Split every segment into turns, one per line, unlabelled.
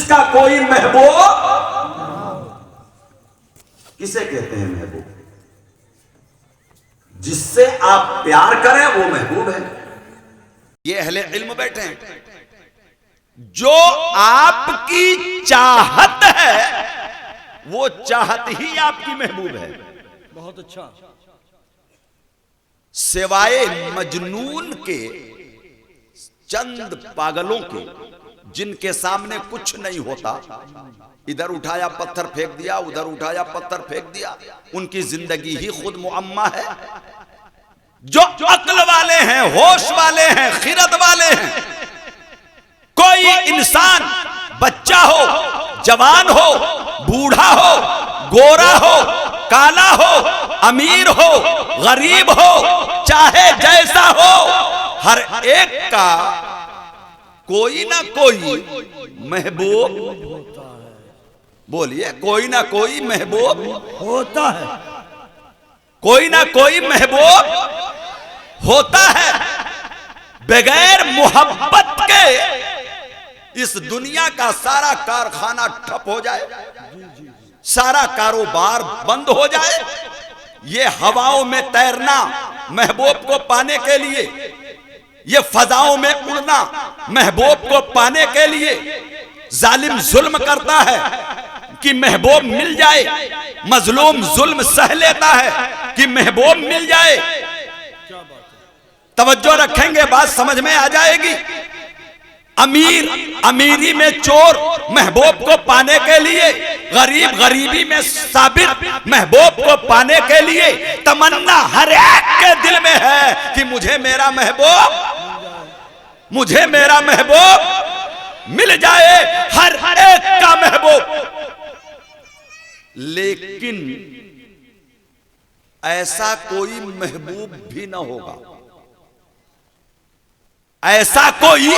जिसका कोई महबूब। किसे कहते हैं महबूब? जिससे आप प्यार करें वो महबूब है। ये अहले इल्म बैठे हैं। जो आपकी चाहत है वो चाहत ही आपकी महबूब है।
बहुत अच्छा।
सिवाय मजनून के, चंद पागलों के, जिनके सामने कुछ नहीं होता, इधर उठाया पत्थर फेंक दिया, उधर उठाया पत्थर फेंक दिया, उनकी जिंदगी ही खुद मुअम्मा है। जो अक्ल वाले हैं, होश वाले हैं, खिरत वाले हैं, कोई इंसान बच्चा हो, जवान हो, बूढ़ा हो, गोरा हो, काला हो, अमीर हो, गरीब हो, चाहे जैसा हो, हर एक का कोई ना कोई महबूब
होता है।
बोलिए, कोई ना कोई महबूब
होता है।
कोई ना कोई महबूब होता है। बगैर मोहब्बत के इस दुनिया का सारा कारखाना ठप हो जाए, सारा कारोबार बंद हो जाए। ये हवाओं में तैरना महबूब को पाने के लिए, ये फजाओं में उड़ना महबूब को पाने के लिए, जालिम जुल्म करता है कि महबूब मिल जाए, मजलूम जुल्म सह लेता है कि महबूब मिल जाए। तवज्जो रखेंगे, बात समझ में आ जाएगी। अमीर अमीरी में चोर महबूब को पाने के लिए, गरीब गरीबी में साबिर महबूब को पाने के लिए तमन्ना हर एक के दिल में है कि मुझे मेरा महबूब, मुझे मेरा महबूब मिल जाए, हर एक का महबूब। लेकिन ऐसा कोई महबूब भी ना होगा, ऐसा कोई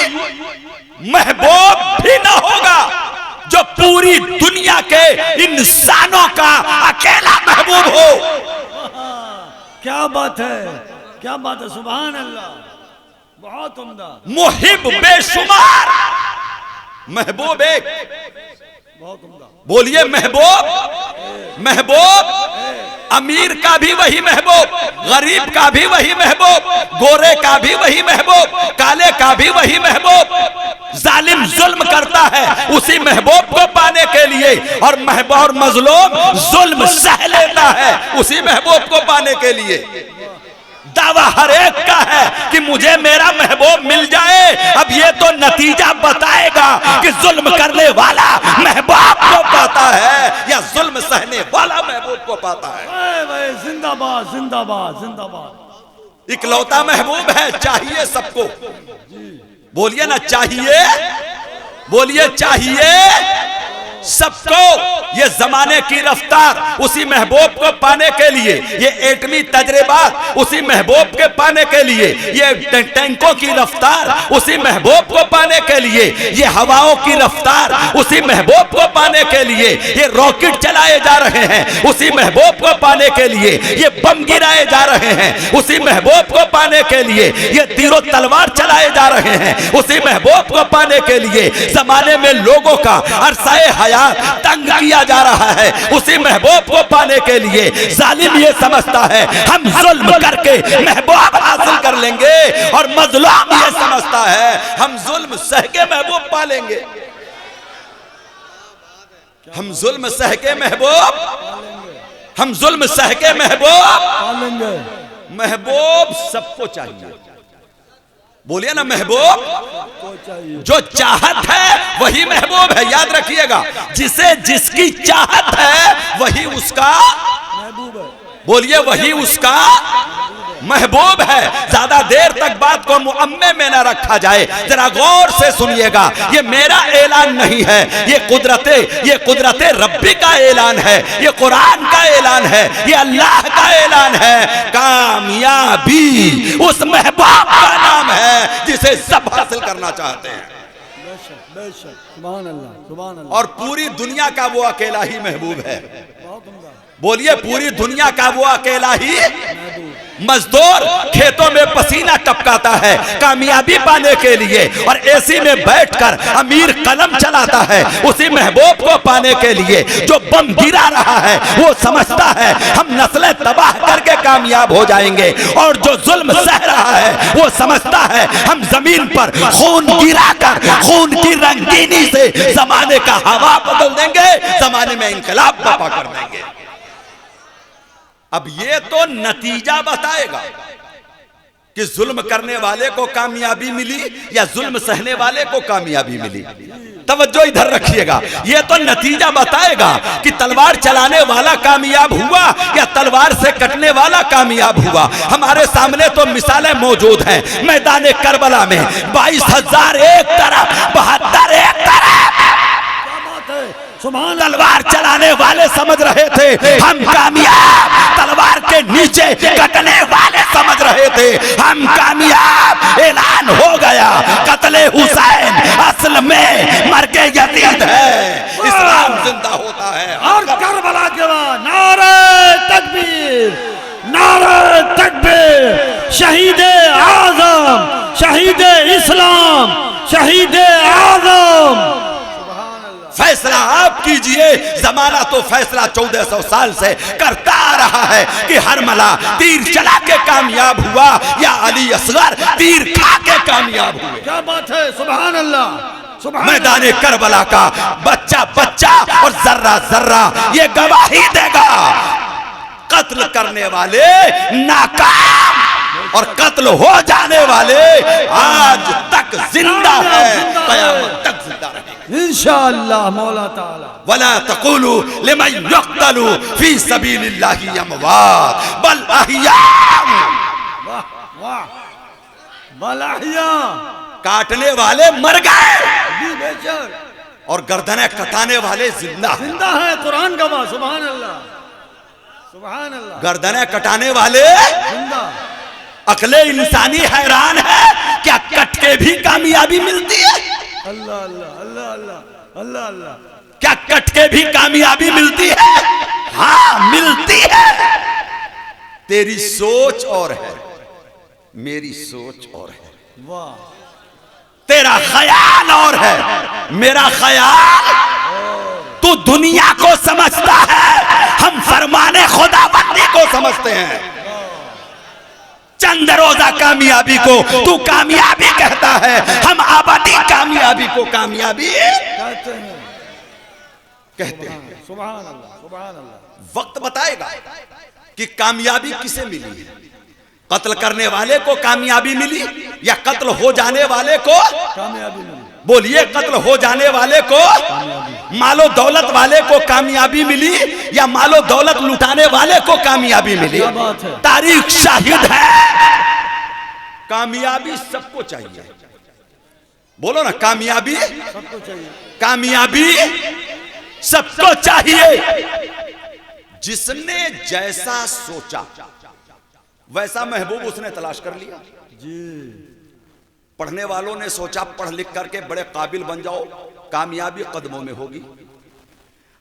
महबूब भी ना होगा जो पूरी दुनिया के इंसानों का अकेला महबूब हो।
क्या बात है, क्या बात है, सुभान अल्लाह, बहुत उम्दा।
मुहिब बेशुमार, महबूब एक।
बहुत उम्दा।
बोलिए महबूब, महबूब अमीर का भी वही महबूब, गरीब का भी वही महबूब, गोरे का भी वही महबूब, काले का भी वही महबूब। जालिम जुल्म करता है उसी महबूब को पाने के लिए, और महबूब और मजलूम जुल्म सह लेता है उसी महबूब को पाने के लिए। दावा हर एक का है कि मुझे मेरा महबूब मिल जाए। अब ये तो नतीजा बताएगा कि जुल्म करने वाला महबूब को पाता है या जुल्म सहने वाला महबूब को पाता है।
जिंदाबाद जिंदाबाद जिंदाबाद।
इकलौता महबूब है, चाहिए सबको। बोलिए ना, चाहिए, बोलिए चाहिए सबको। ये जमाने की रफ्तार उसी महबूब को पाने के लिए, ये एटमी तजर्बात उसी महबूब के पाने के लिए, ये टैंकों की रफ्तार उसी महबूब को पाने के लिए, ये हवाओं की रफ्तार उसी महबूब को पाने के लिए, ये रॉकेट चलाए जा रहे हैं उसी महबूब को पाने के लिए, ये बम गिराए जा रहे हैं उसी महबूब को पाने के लिए, ये तीरों तलवार चलाए जा रहे हैं उसी महबूब को पाने के लिए। जमाने में लोगों का अरसाए हयात तंग किया जा रहा है उसी महबूब को पाने के लिए। जालिम ये समझता है हम जुल्म करके महबूब हासिल कर लेंगे, और मजलूम ये समझता है हम जुल्म सह के महबूब पालेंगे। हम जुल्म सह के महबूब, हम जुल्म सह के महबूब। महबूब सबको चाहिए। बोलिए ना, महबूब जो चाहत है वही महबूब है। याद रखिएगा, जिसे जिसकी चाहत है वही उसका
महबूब है।
बोलिए, वही उसका महबूब है। ज्यादा देर तक बात को मुअम्मे में न रखा जाए, जरा गौर से सुनिएगा। ये मेरा ऐलान नहीं है, ये कुदरते रब्बी का ऐलान है, ये कुरान का ऐलान है, ये अल्लाह का ऐलान है। कामयाबी उस महबूब का नाम है जिसे सब हासिल करना चाहते हैं।
बेशक बेशक, सुभान अल्लाह सुभान अल्लाह।
और पूरी दुनिया का वो अकेला ही महबूब है।
बहुत उम्दा।
बोलिए, पूरी दुनिया का वो अकेला ही मजदूर खेतों में पसीना टपकाता है कामयाबी पाने के लिए, और एसी में बैठकर अमीर कलम चलाता है उसी महबूब को पाने के लिए। जो बम गिरा रहा है वो समझता है हम नस्लें तबाह करके कामयाब हो जाएंगे, और जो जुल्म सह रहा है वो समझता है हम जमीन पर खून गिराकर खून की रंगीनी से जमाने का हवा बदल देंगे, जमाने में इंकलाब बर्पा कर देंगे। अब ये तो नतीजा बताएगा कि जुल्म करने वाले को कामयाबी मिली या जुल्म सहने वाले को कामयाबी मिली। तवज्जो इधर रखिएगा, ये तो नतीजा बताएगा कि तलवार चलाने वाला कामयाब हुआ या तलवार से कटने वाला कामयाब हुआ। हमारे सामने तो मिसालें मौजूद हैं। मैदान करबला में 22,000 एक तरफ, 72 एक तरफ। तलवार चलाने वाले समझ रहे थे हम कामयाब, तलवार के नीचे कटने वाले समझ रहे थे हम कामयाब। ऐलान हो गया कत्ले हुसैन असल में मर्के यजीद है, इस्लाम जिंदा होता है।
और करबला के बाद नारे तकबीर, नारे तकबीर, शहीद आजम, शहीद इस्लाम, शहीद आजम।
फैसला आप कीजिए। जमाना तो फैसला 1400 साल से करता आ रहा है कि हरमला तीर चला के कामयाब हुआ या अली असगर तीर खा के कामयाब हुए।
क्या बात है, सुभान अल्लाह सुभान।
मैदान करबला का बच्चा बच्चा और जर्रा जर्रा ये गवाही देगा, कत्ल करने वाले नाकाम और कत्ल हो जाने वाले आज तक जिंदा है, कयामत तक जिंदा रहेंगे
इंशाअल्लाह मौला ताला।
वला तक़ूलू लिमन युक़्तलू फी सबीलिल्लाहि अमवात बल अहिया।
वाह वाह, बल अहिया,
काटने वाले मर गए
जी बेशक,
और गर्दनें कटाने वाले जिंदा हैं।
जिंदा है, कुरान गवाह, सुभान अल्लाह सुभान अल्लाह।
गर्दनें कटाने वाले
जिंदा।
अकले इंसानी हैरान है, क्या कट के भी कामयाबी मिलती है?
अल्लाह अल्लाह अल्लाह अल्लाह अल्लाह अल्लाह।
क्या कट के भी कामयाबी मिलती है? हाँ मिलती है। तेरी सोच और है, मेरी सोच और है।
वाह,
तेरा ख्याल और है, मेरा ख्याल। तू दुनिया को समझता है, हम फरमाने खुदाबंदी को समझते हैं। चंद रोजा कामयाबी को तू कामयाबी कहता है, हम आबादी कामयाबी को कामयाबी कहते हैं।
सुभान अल्लाह सुभान अल्लाह।
वक्त बताएगा कि कामयाबी किसे मिली है। कत्ल करने वाले को कामयाबी मिली या कत्ल हो जाने वाले को
कामयाबी मिली?
बोलिए, कत्ल हो जाने वाले को, मालो दौलत वाले को कामयाबी मिली या मालो दौलत लुटाने वाले को कामयाबी मिली?
क्या बात है।
तारीख शाहिद है। कामयाबी सबको चाहिए। बोलो ना, कामयाबी
सबको चाहिए,
कामयाबी सबको चाहिए। जिसने जैसा सोचा वैसा महबूब उसने तलाश कर लिया
जी।
पढ़ने वालों ने सोचा पढ़ लिख करके बड़े काबिल बन जाओ, कामयाबी कदमों में होगी।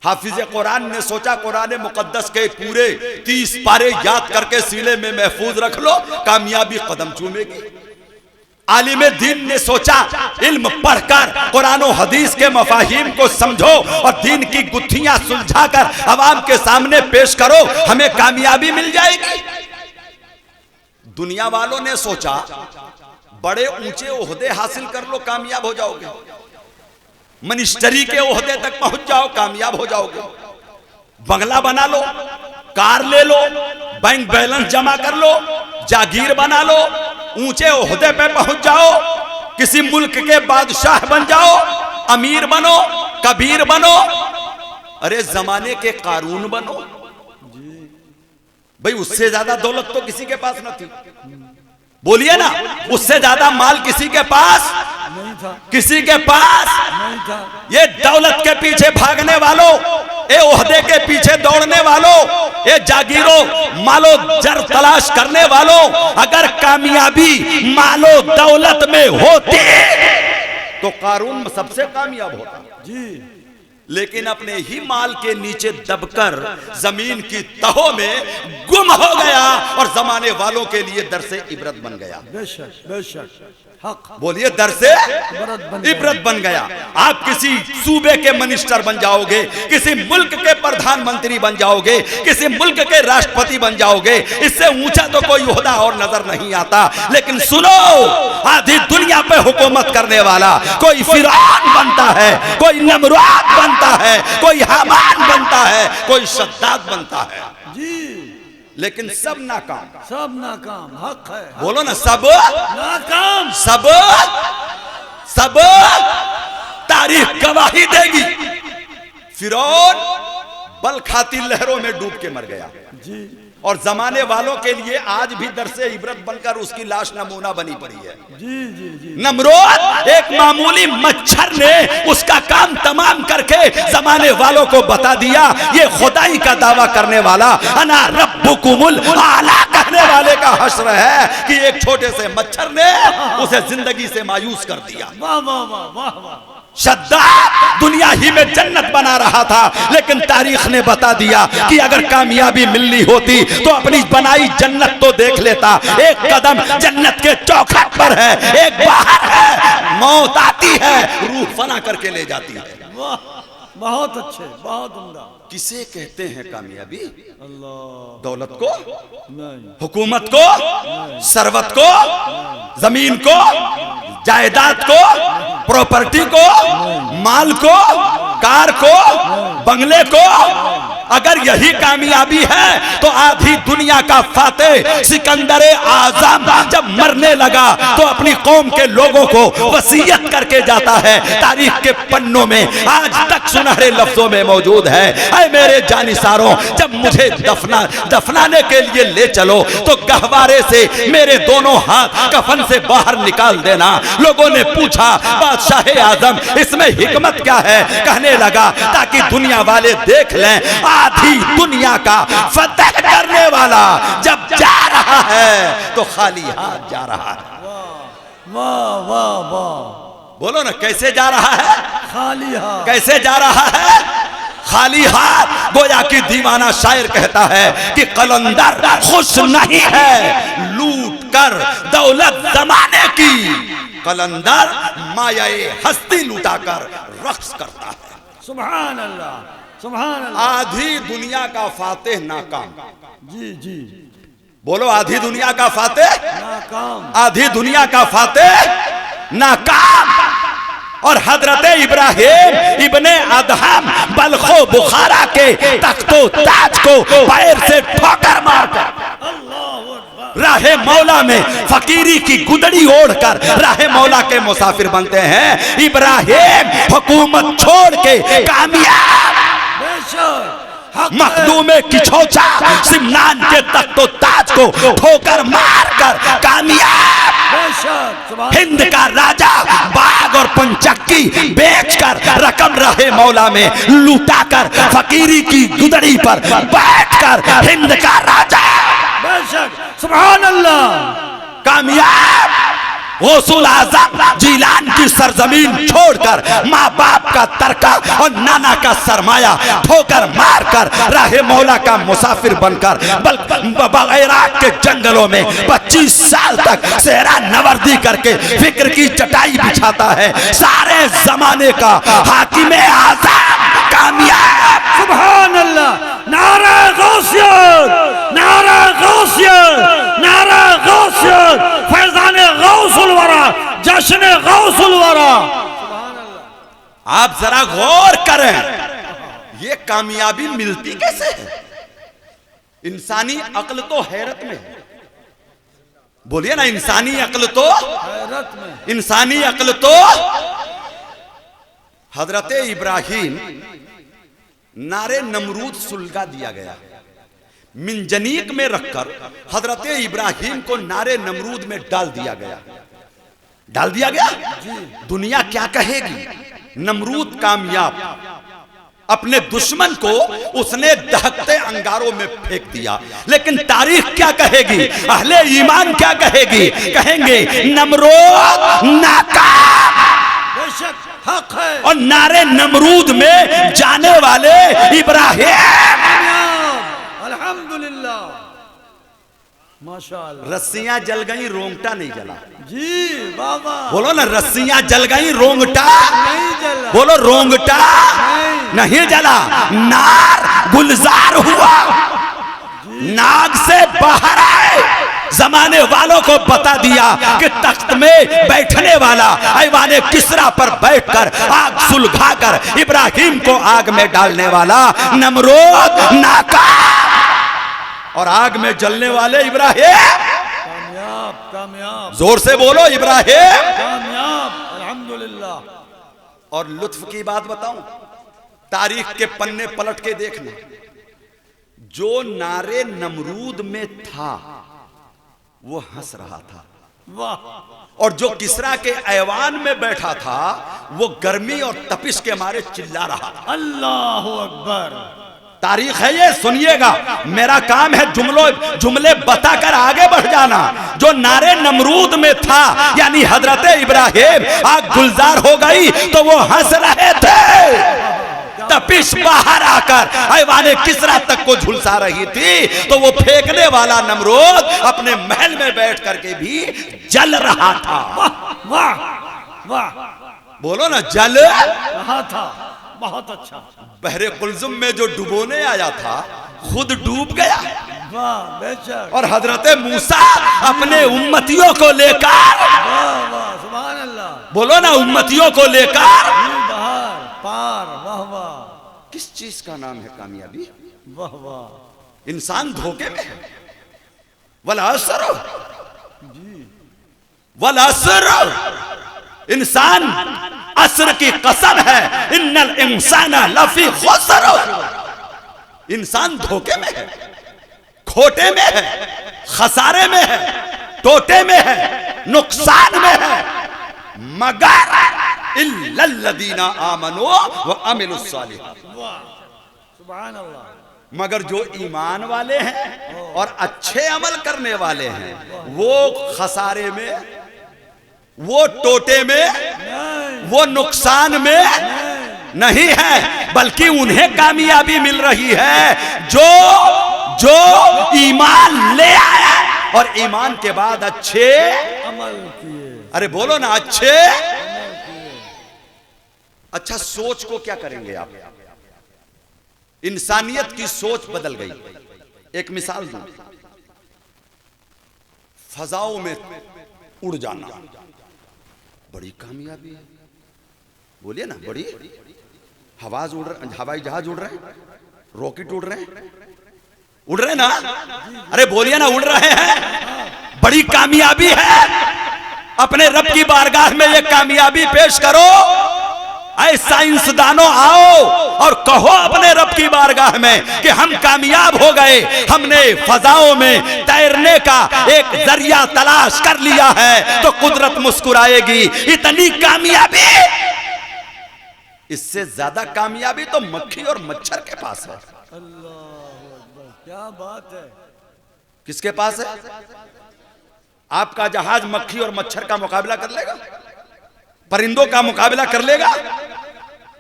हाफिज कुरान ने सोचा कुरान मुकद्दस के पूरे 30 पारे याद करके सीने में महफूज रख लो, कामयाबी कदम चूमेगी। आलिम दीन ने सोचा इल्म पढ़कर कुरान और हदीस के मफाहिम को समझो और दीन की गुत्थियां सुलझाकर अवाम के सामने पेश करो, हमें कामयाबी मिल जाएगी। दुनिया वालों ने सोचा बड़े ऊंचे ओहदे हासिल कर लो, कामयाब हो जाओगे। मिनिस्ट्री के ओहदे तक पहुंच जाओ, कामयाब हो जाओगे। बंगला बना लो, कार ले लो, बैंक बैलेंस जमा कर लो, जागीर बना लो, ऊंचे ओहदे पे पहुंच जाओ, किसी मुल्क के बादशाह बन जाओ, अमीर बनो, कबीर बनो। अरे जमाने के कारून बनो भाई। उससे ज्यादा दौलत तो किसी के पास न थी। बोलिए ना, उससे ज्यादा माल किसी के पास
नहीं था,
किसी के पास
नहीं था।
ये दौलत के पीछे भागने वालों, ये ओहदे के पीछे दौड़ने वालों, ये जागीरों मालो जर तलाश करने वालों, अगर कामयाबी मालो दौलत में होती तो तो कारून सबसे कामयाब होता,
जी।
लेकिन अपने ही माल के नीचे दबकर जमीन की तहों में गुम हो गया और जमाने वालों के लिए दरसे इबरत बन गया।
बेशक बेशक, हक।
बोलिए, दरसे इबरत बन गया। आप किसी सूबे के मिनिस्टर बन जाओगे, किसी मुल्क के प्रधानमंत्री बन जाओगे, किसी मुल्क के राष्ट्रपति बन जाओगे, इससे ऊंचा तो कोई ओहदा और नजर नहीं आता। लेकिन सुनो, आधी दुनिया पे हुकूमत करने वाला कोई फिरौन बनता है, कोई नमरूद बनता है, कोई हामान बनता है, कोई शद्दाद बनता है
जी,
लेकिन सब नाकाम।
सब नाकाम, हक है, हक।
बोलो ना, सब
नाकाम,
सब सब तारीख गवाही देगी। फिरौन बल खाती लहरों में डूब के मर गया
जी।
और जमाने वालों के लिए आज भी दरसे इबरत बनकर उसकी लाश नमूना बनी पड़ी है।
जी जी जी।
नमरूद एक मामूली मच्छर ने उसका काम तमाम करके जमाने वालों को बता दिया, ये खुदाई का दावा करने वाला, अना रब्बुकुमुल आला कहने वाले का हश्र है कि एक छोटे से मच्छर ने उसे जिंदगी से मायूस कर दिया।
वाह वाह वाह वाह वाह।
शद्दाद दुनिया ही में जन्नत बना रहा था, लेकिन तारीख ने बता दिया कि अगर कामयाबी मिलनी होती तो अपनी बनाई जन्नत तो देख लेता। एक कदम जन्नत के चौखट पर है, एक बाहर है, मौत आती है, रूह फना करके ले जाती है।
वाह, बहुत अच्छे, बहुत उम्दा।
किसे कहते हैं कामयाबी?
अल्लाह।
दौलत को
नहीं,
हुकूमत को, सरवत को, जमीन को, जायदाद को, प्रॉपर्टी को, माल को, कार को, बंगले को। अगर यही कामयाबी है तो आधी दुनिया का फातेह सिकंदर आजम जब मरने लगा तो अपनी कौम के लोगों को वसीयत करके जाता है, तारीख के पन्नों में आज तक सुनहरे लफ्जों में मौजूद है, ऐ मेरे जानिसारों, जब मुझे दफनाने के लिए ले चलो तो गहवारे से मेरे दोनों हाथ कफन से बाहर निकाल देना। लोगों ने पूछा, बादशाह आजम इसमें हिकमत क्या है? कहने लगा, ताकि दुनिया वाले देख लें आधी दुनिया का फतह करने वाला जब जा रहा है तो खाली हाथ जा रहा है।
वाह वाह वाह।
बोलो ना, कैसे जा रहा है?
खाली हाथ।
कैसे जा रहा है? खाली हाथ। गोया की दीवाना शायर कहता है कि कलंदर खुश नहीं है लूट कर दौलत जमाने की, कलंदर मायाए हस्ती लुटाकर रक्स करता है।
सुभान अल्लाह, सुभान अल्लाह।
आधी दुनिया का फातेह नाकाम।
जी जी।
बोलो, आधी दुनिया का फातेह
नाकाम।
आधी दुनिया का फातेह नाकाम। और हजरत इब्राहिम इब्ने अदहम बल्खो बुखारा के तख्तो ताज को पैर से ठोकर मारकर राहे मौला में फकीरी की गुदड़ी ओढ़कर राहे मौला के मुसाफिर बनते हैं। इब्राहिम हुकूमत छोड़ के कामयाब, मखदूमे की छोचा सिमनान के तख्तो ताज को ठोकर मारकर कामयाब, हिंद का राजा बाग और पंचक्की बेचकर रकम रहे मौला में लुटाकर फकीरी की गुदड़ी पर बैठकर हिंद का राजा
सुभान अल्लाह
कामयाब। गौसुल आज़म जीलान की सरजमीन छोड़कर माँ बाप का तरका और नाना का सरमाया ठोकर मारकर राहे मौला का मुसाफिर बनकर इराक के जंगलों में 25 साल तक सेहरा नवर्दी करके फिक्र की चटाई बिछाता है। सारे जमाने का हाकिम आज़म कामयाब।
सुभान अल्लाह। नारा गौसियत, नारा गौसियत, नारा गौसियत, फैजान गौसुल वरा, जश्न गौसुल वरा।
आप जरा गौर करें, ये कामयाबी मिलती कैसे है? इंसानी अक्ल तो हैरत में है। बोलिए ना, इंसानी अक्ल तो
हैरत में,
इंसानी अक्ल तो। हजरत इब्राहिम नारे नमरूद सुलगा दिया गया, मिंजनीक में रखकर हजरत इब्राहिम को नारे नमरूद में डाल दिया गया। डाल दिया गया। दुनिया क्या कहेगी? नमरूद कामयाब, अपने दुश्मन को उसने दहकते अंगारों में फेंक दिया। लेकिन तारीख क्या कहेगी? अहले ईमान क्या कहेगी? कहेंगे नमरूद नाकाम।
बेशक हक है।
और नारे नमरूद में जाने वाले इब्राहिम।
अल्हम्दुलिल्लाह, माशाअल्लाह।
रस्सियां जल गई, रोंगटा नहीं जला।
जी बाबा,
बोलो ना, रस्सियां जल गई, रोंगटा
नहीं जला।
बोलो, रोंगटा नहीं जला। नार गुलजार हुआ, नाग से बाहर आए, जमाने वालों को बता दिया कि तख्त में बैठने वाला ऐवाने किसरा पर बैठकर आग सुलगाकर इब्राहिम को आग में डालने वाला नमरूद नाकाम, और आग में जलने वाले इब्राहिम
कामयाब, कामयाब,
जोर से बोलो, इब्राहिम
कामयाब, अल्हम्दुलिल्लाह।
और लुत्फ की बात बताऊं, तारीख के पन्ने पलट के देखना, जो नारे नमरूद में था वो हंस रहा था,
वाह।
और जो किसरा के ऐवान में बैठा था वो गर्मी और तपिश के मारे चिल्ला रहा था।
अल्लाहु अकबर।
तारीख है ये, सुनिएगा। मेरा काम है जुमले बताकर आगे बढ़ जाना। जो नारे नमरूद में था यानी हजरत इब्राहिम आग गुलजार हो गई तो वो हंस रहे थे। तपिश बाहर आकर ऐवाने किसरा तक को झुलसा रही थी, तो वो फेंकने वाला नमरूद अपने महल में बैठ करके भी जल रहा था।
वाह वाह,
बोलो ना, जल
रहा था। बहुत अच्छा।
बहरे कुलजुम में जो डुबोने आया था खुद डूब गया,
वाह बेशक।
और हजरत मूसा अपने उम्मतियों को लेकर,
वाह वाह, सुभान अल्लाह।
बोलो ना, उम्मतियों को लेकर
बाहर पार, वाह वाह।
किस चीज का नाम है कामयाबी?
वाह वाह।
इंसान धोखे में है। वल असर, वल असर, इंसान असर की कसम है, इन्नल इंसाना लफी खुसर। इंसान धोखे में है, खोटे में है, खसारे में है, टोटे में है, नुकसान में है, मगर इल्लल्लदीना आमनो व अमिलुस सालिहात,
सुभान अल्लाह।
मगर जो ईमान वाले हैं और अच्छे अमल करने वाले हैं वो खसारे में, वो टोटे में, वो नुकसान में नहीं है, बल्कि उन्हें कामयाबी मिल रही है जो ईमान ले आया और ईमान के बाद अच्छे
अमल किए।
अरे बोलो ना, अच्छे। अच्छा, सोच को क्या करेंगे आप? इंसानियत की सोच बदल गई। एक मिसाल दूं, फजाओं में उड़ जाना बड़ी कामयाबी है। बोलिए ना, बड़ी हवाई जहाज उड़ रहे हैं, रॉकेट उड़ रहे हैं, उड़ रहे ना? अरे बोलिए ना, उड़ रहे हैं, बड़ी कामयाबी है। अपने रब की बारगाह में ये कामयाबी पेश करो। ऐ साइंसदानों, आओ और कहो अपने रब की बारगाह में कि हम कामयाब हो गए, हमने फजाओं में तैरने का एक जरिया तलाश कर लिया है। तो कुदरत मुस्कुराएगी। इतनी कामयाबी, इससे ज्यादा कामयाबी तो मक्खी और मच्छर के पास है।
अल्लाह अकबर, क्या बात है।
किसके पास है? आपका जहाज मक्खी और मच्छर का मुकाबला कर लेगा? परिंदों का मुकाबला कर लेगा?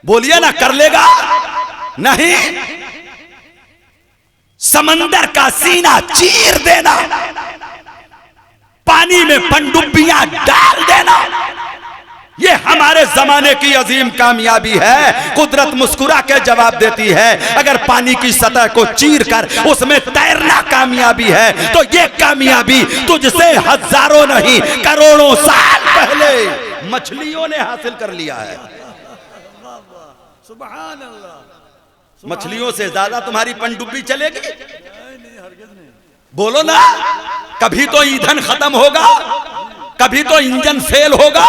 बोलिए ना, कर लेगा? नहीं। समंदर का सीना चीर देना, पानी में पनडुब्बियां डाल देना, ये हमारे जमाने की अजीम कामयाबी है। कुदरत मुस्कुरा के जवाब देती है, अगर पानी की सतह को चीर कर उसमें तैरना कामयाबी है तो ये कामयाबी तुझसे हजारों नहीं करोड़ों साल पहले मछलियों ने हासिल कर लिया है।
सुभान अल्लाह।
मछलियों से ज्यादा तुम्हारी पनडुब्बी चलेगी?
नहीं, हरगिज़ नहीं।
बोलो ना, कभी तो ईंधन खत्म होगा, कभी तो इंजन फेल होगा,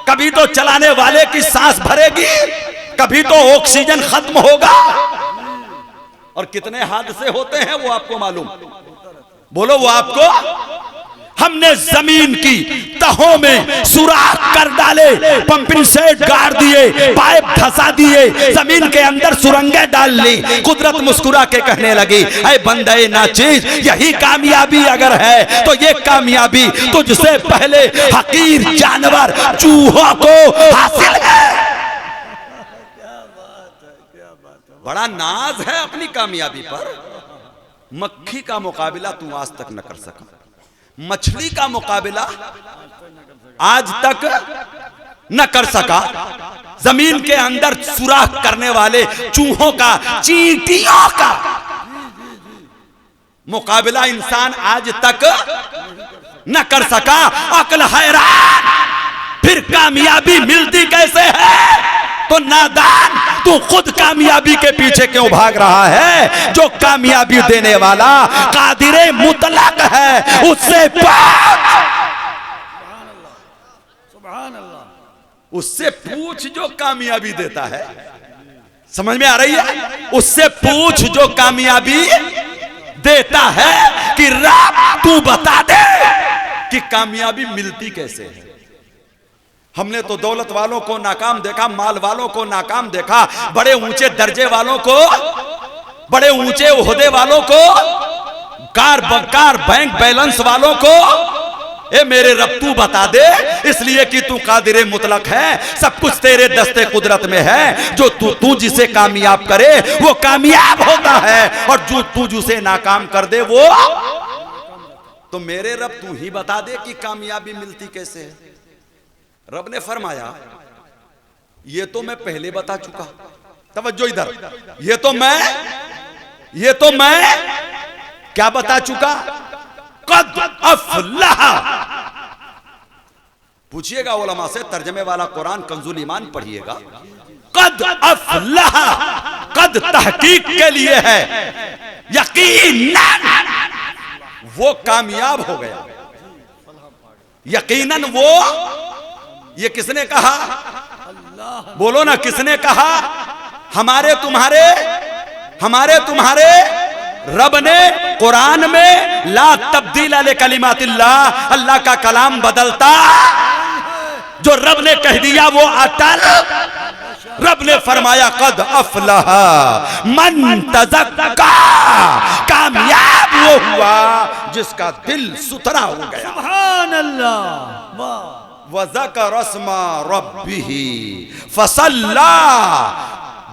कभी तो चलाने वाले की सांस भरेगी, कभी तो ऑक्सीजन खत्म होगा। और कितने हादसे होते हैं वो आपको मालूम? बोलो, वो आपको हमने जमीन की तहों में सुराख कर डाले, पंपिंग सेट गाड़ दिए, पाइप धंसा दिए, जमीन के अंदर सुरंगें डाल ली। कुदरत मुस्कुरा के कहने लगी, ऐ बंदे नाचीज, यही कामयाबी अगर है तो ये कामयाबी तुझसे पहले हकीर जानवर चूहों को हासिल है। बड़ा नाज है अपनी कामयाबी पर। मक्खी का मुकाबला तू आज तक न कर सका, मछली का मुकाबला आज तक न कर सका, जमीन के अंदर सुराख करने वाले चूहों का, चींटियों का मुकाबला इंसान आज तक न कर सका। अक्ल हैरान, फिर कामयाबी मिलती कैसे है? तो नादान, तू खुद कामयाबी के पीछे क्यों भाग रहा है? जो कामयाबी देने वाला कादिरे मुतलक है, उससे उससे पूछ जो कामयाबी देता है। समझ में आ रही है? उससे पूछ जो कामयाबी देता है कि रब तू बता दे कि कामयाबी मिलती कैसे है। हमने तो दौलत वालों को नाकाम देखा, माल वालों को नाकाम देखा, बड़े ऊंचे दर्जे वालों को, बड़े ऊंचे ओहदे वालों को, कार बैंक बैलेंस वालों को, ए मेरे रब तू बता दे, इसलिए कि तू कादिरे मुतलक है, सब कुछ तेरे दस्ते कुदरत में है। जो तू जिसे कामयाब करे वो कामयाब होता है, और जो तू जिसे नाकाम कर दे वो, तो मेरे रब तू ही बता दे कि कामयाबी मिलती कैसे है। रब ने फरमाया, ये तो मैं पहले बता चुका, तवज्जो इधर, ये तो मैं क्या बता चुका? कद अफलाह। पूछिएगा उलमा से, तर्जमे वाला कुरान कंजुल ईमान पढ़िएगा। कद अफलाह, कद तहकीक के लिए है, यकीनन वो कामयाब हो गया। यकीनन वो, ये किसने कहा? बोलो ना, किसने कहा? हमारे तुम्हारे रब ने कुरान में ला तब्दील अले कलिमातिल्लाह, अल्लाह का कलाम बदलता, जो रब ने कह दिया वो अटल। रब ने फरमाया कद अफलाह मन तज़क्का, कामयाब वो हुआ जिसका दिल सुथरा हो गया।
सुभान अल्लाह।
वज़कर अस्मा रब्बिही फसल्ला,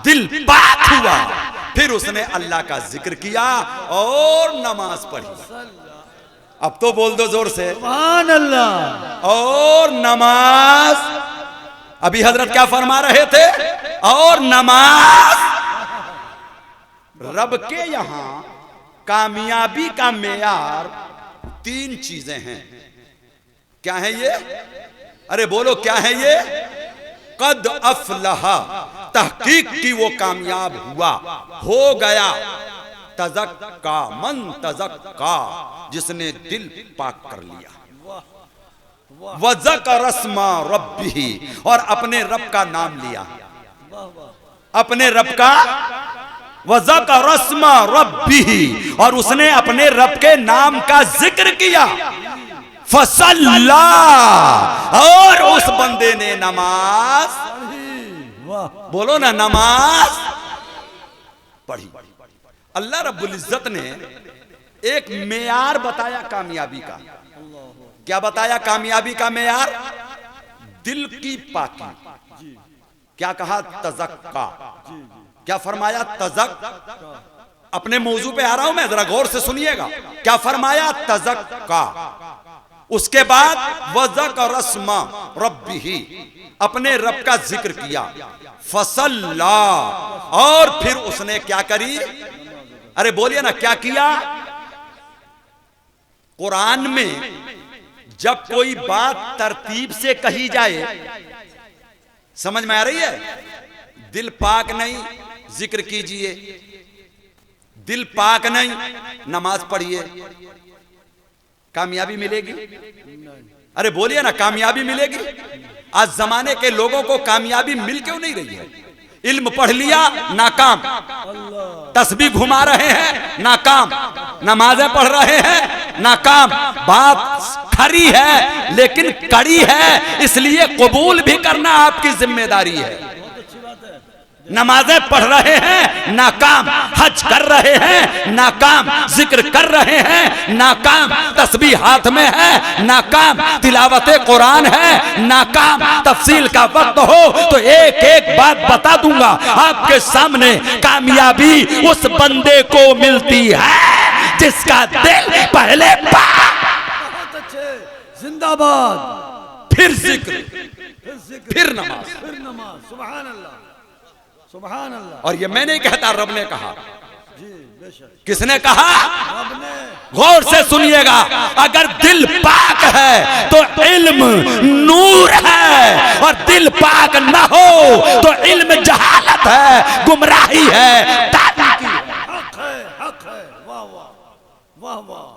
दिल पाक हुआ, फिर उसने अल्लाह का जिक्र किया और नमाज पढ़ी। अब तो बोल दो जोर से,
सुभान अल्लाह।
और नमाज, अभी हजरत क्या फरमा रहे थे? और नमाज। रब के यहां कामयाबी का मेयार 3 चीजें हैं। क्या है ये? अरे बोलो क्या है ये? कद अफलहा, तहकीक की वो कामयाब हुआ, हो गया। तज़क्का, मन तज़क्का, जिसने दिल पाक कर लिया। वज़कर अस्मा रब्बिही, और अपने रब का नाम लिया, अपने रब का, वज़कर अस्मा रब्बिही, और उसने अपने रब के नाम का जिक्र किया। फसल्ला, और उस बंदे ने नमाज, बोलो ना, नमाज पढ़ी। अल्लाह रब्बुल इज्जत ने एक मेयार बताया कामयाबी का। क्या बताया कामयाबी का मेयार? दिल की पाकी। क्या कहा? तज़क्का। क्या फरमाया? तज़क्का। अपने मौजू पे आ रहा हूं मैं, जरा गौर से सुनिएगा। क्या फरमाया? तज़क्का। उसके बाद वज़कर अस्मा रब्बिही, अपने रब का जिक्र किया। फसल्ला, और फिर उसने क्या करी? अरे बोलिए ना, क्या किया? कुरान में जब कोई बात तरतीब से कही जाए, समझ में आ रही है? दिल पाक नहीं, जिक्र कीजिए। दिल पाक नहीं, नमाज पढ़िए। कामयाबी मिलेगी? अरे बोलिए ना, कामयाबी मिलेगी? आज जमाने के लोगों को कामयाबी मिल क्यों नहीं रही है? इल्म पढ़ लिया, नाकाम। तस्बीह घुमा रहे हैं, नाकाम। नमाजें पढ़ रहे हैं, नाकाम। बात खरी है लेकिन कड़ी है, इसलिए कबूल भी करना आपकी जिम्मेदारी है। नमाजें पढ़ रहे हैं नाकाम, हज कर रहे हैं नाकाम, जिक्र कर रहे हैं नाकाम, तस्बीह हाथ में है नाकाम, तिलावत कुरान है नाकाम। तफसील का वक्त हो तो एक एक बात बता दूंगा आपके सामने। कामयाबी उस बंदे को मिलती है जिसका दिल पहले
बहुत अच्छे, जिंदाबाद।
फिर जिक्र, फिर नमाज।
सुभान अल्लाह, सुभान अल्लाह।
और ये मैं नहीं कहता, रब ने कहा।
जी बेशक।
किसने कहा?
रब ने।
गौर से सुनिएगा, अगर दिल पाक है तो इल्म नूर है, और दिल पाक ना हो तो इल्म जहालत है, गुमराही है, तारीकी है।
हक है, हक है। वाह वाह, वाह वाह।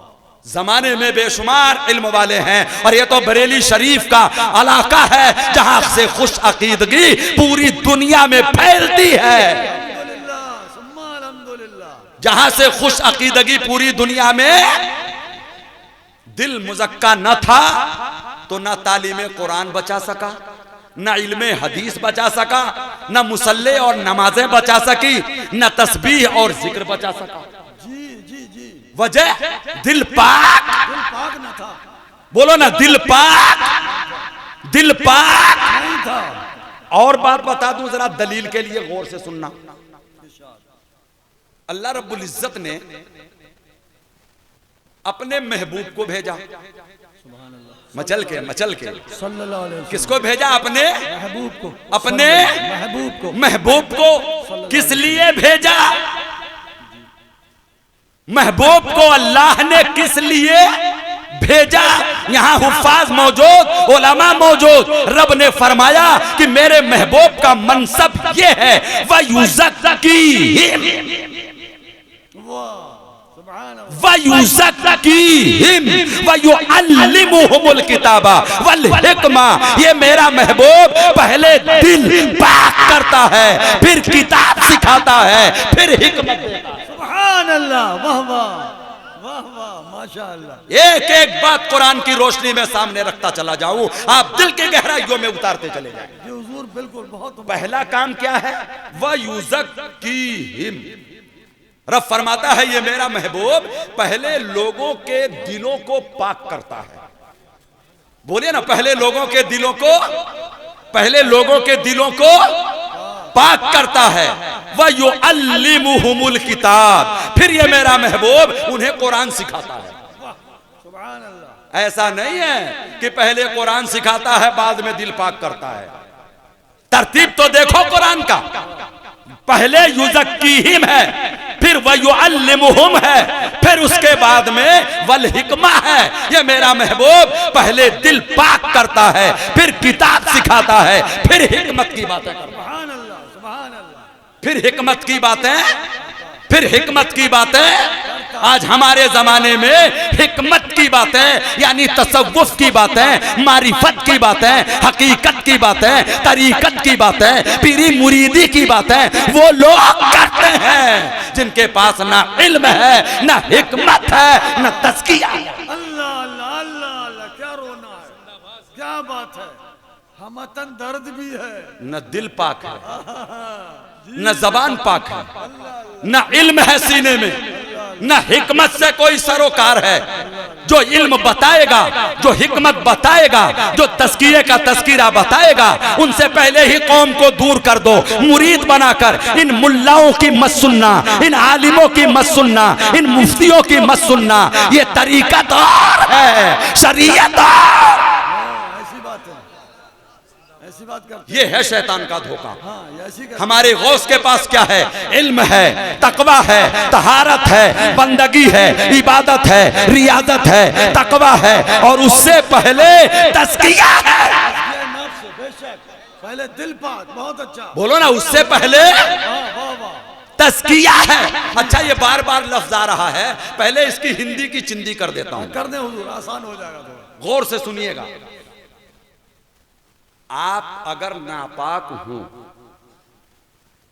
जमाने में बेशुमार इल्म वाले हैं, और ये तो बरेली शरीफ का इलाका है जहां से खुश अकीदगी पूरी दुनिया में फैलती है।
अल्हम्दुलिल्लाह, सुम्मा अल्हम्दुलिल्लाह।
जहां से खुश अकीदगी पूरी दुनिया में। दिल मुजक्का न था तो ना तालीम कुरान बचा सका, न इल्म हदीस बचा सका, न मुसल्ले और नमाजें बचा सकी, न तस्बीह और जिक्र बचा सका।
जी जी जी।
वजह दिल पाक।
दिल पाक न था।
बोलो ना, दिल पाक, दिल पाक
नहीं था।
और बात बता दूं जरा दलील के लिए, गौर से सुनना। अल्लाह रब्बुल इज्जत ने अपने महबूब को भेजा, मचल के
सल्लल्लाहु अलैहि वसल्लम।
किसको भेजा? अपने
महबूब को।
अपने
महबूब को।
महबूब को किस लिए भेजा? महबूब को अल्लाह ने किस लिए भेजा? यहाँ हुफ्फाज मौजूद, उलमा मौजूद। रब ने फरमाया कि मेरे महबूब का मनसब ये है, वयुज़क्कीहिम, वयुज़क्कीहिम वयुअल्लिमुहुमुल किताबा वल हिकमा। ये मेरा महबूब पहले दिल पाक करता है, फिर किताब सिखाता है, फिर हिकमत देता है।
सुभान अल्लाह, वाह वाह, वाह वाह, माशाअल्लाह।
एक एक बात कुरान की रोशनी में सामने रखता चला जाऊं, आप दिल के गहराइयों में उतारते चले जाएं।
जी हुजूर, बिल्कुल। बहुत
पहला काम क्या है? वयुज़क्कीहिम। रब फरमाता है ये मेरा महबूब पहले लोगों के दिलों को पाक करता है। बोलिए ना, पहले लोगों के दिलों को, पहले लोगों के दिलों को पाक करता है। वयुअल्लिमुहुमुल किताब, फिर ये मेरा महबूब उन्हें कुरान सिखाता है।
सुभान अल्लाह।
ऐसा नहीं है कि पहले कुरान सिखाता है बाद में दिल पाक करता है। तरतीब तो देखो कुरान का, पहले युज़क्कीहिम है, फिर वयुअल्लिमुहुम है, फिर उसके बाद में वल हिकमा है। ये मेरा महबूब पहले दिल पाक करता है, फिर किताब सिखाता है, फिर हिकमत की बातें करता है।
सुभान अल्लाह, सुभान अल्लाह।
फिर हिकमत की बातें, फिर हिकमत की बातें। आज हमारे जमाने में हिकमत की बातें यानी तसव्वुफ की बातें, मारिफत की बातें, हकीकत की बातें, तरीकत की बातें, पीरी मुरीदी की बातें वो लोग करते हैं जिनके पास ना इल्म है, ना हिकमत है, ना तज़किया।
अल्लाह अल्लाह अल्लाह अल्लाह, क्या रोना है, क्या बात है। हमतन दर्द भी है,
न दिल पाक है, न जबान पाक है, न इल्म है सीने में, न हिकमत से कोई सरोकार है। जो इल्म बताएगा, जो हिकमत बताएगा, जो तस्किये का तस्कीरा बताएगा, उनसे पहले ही कौम को दूर कर दो। मुरीद बनाकर इन मुल्लाओं की मत सुनना, इन आलिमों की मत सुनना, इन मुफ्तियों की मत सुनना। ये तरीकत और है, शरीयत और।
ऐसी बात है, ऐसी बात करते
ये है शैतान का धोखा।
हाँ, ऐसी करते।
हमारे गौस के पास क्या है? इल्म है, तकवा है, तहारत है, बंदगी है, इबादत है, रियादत है, तकवा है, और उससे पहले तज़किया है।
ये नफ्स, बेशक। पहले दिल पाक, बहुत अच्छा।
बोलो ना, उससे पहले
वाह वाह वाह।
तज़किया है। अच्छा, ये बार बार लफ्ज आ रहा है, पहले इसकी हिंदी की चिंदी कर देता हूं।
कर दे हुजूर, आसान हो जाएगा थोड़ा।
गौर से सुनिएगा। आप अगर नापाक हो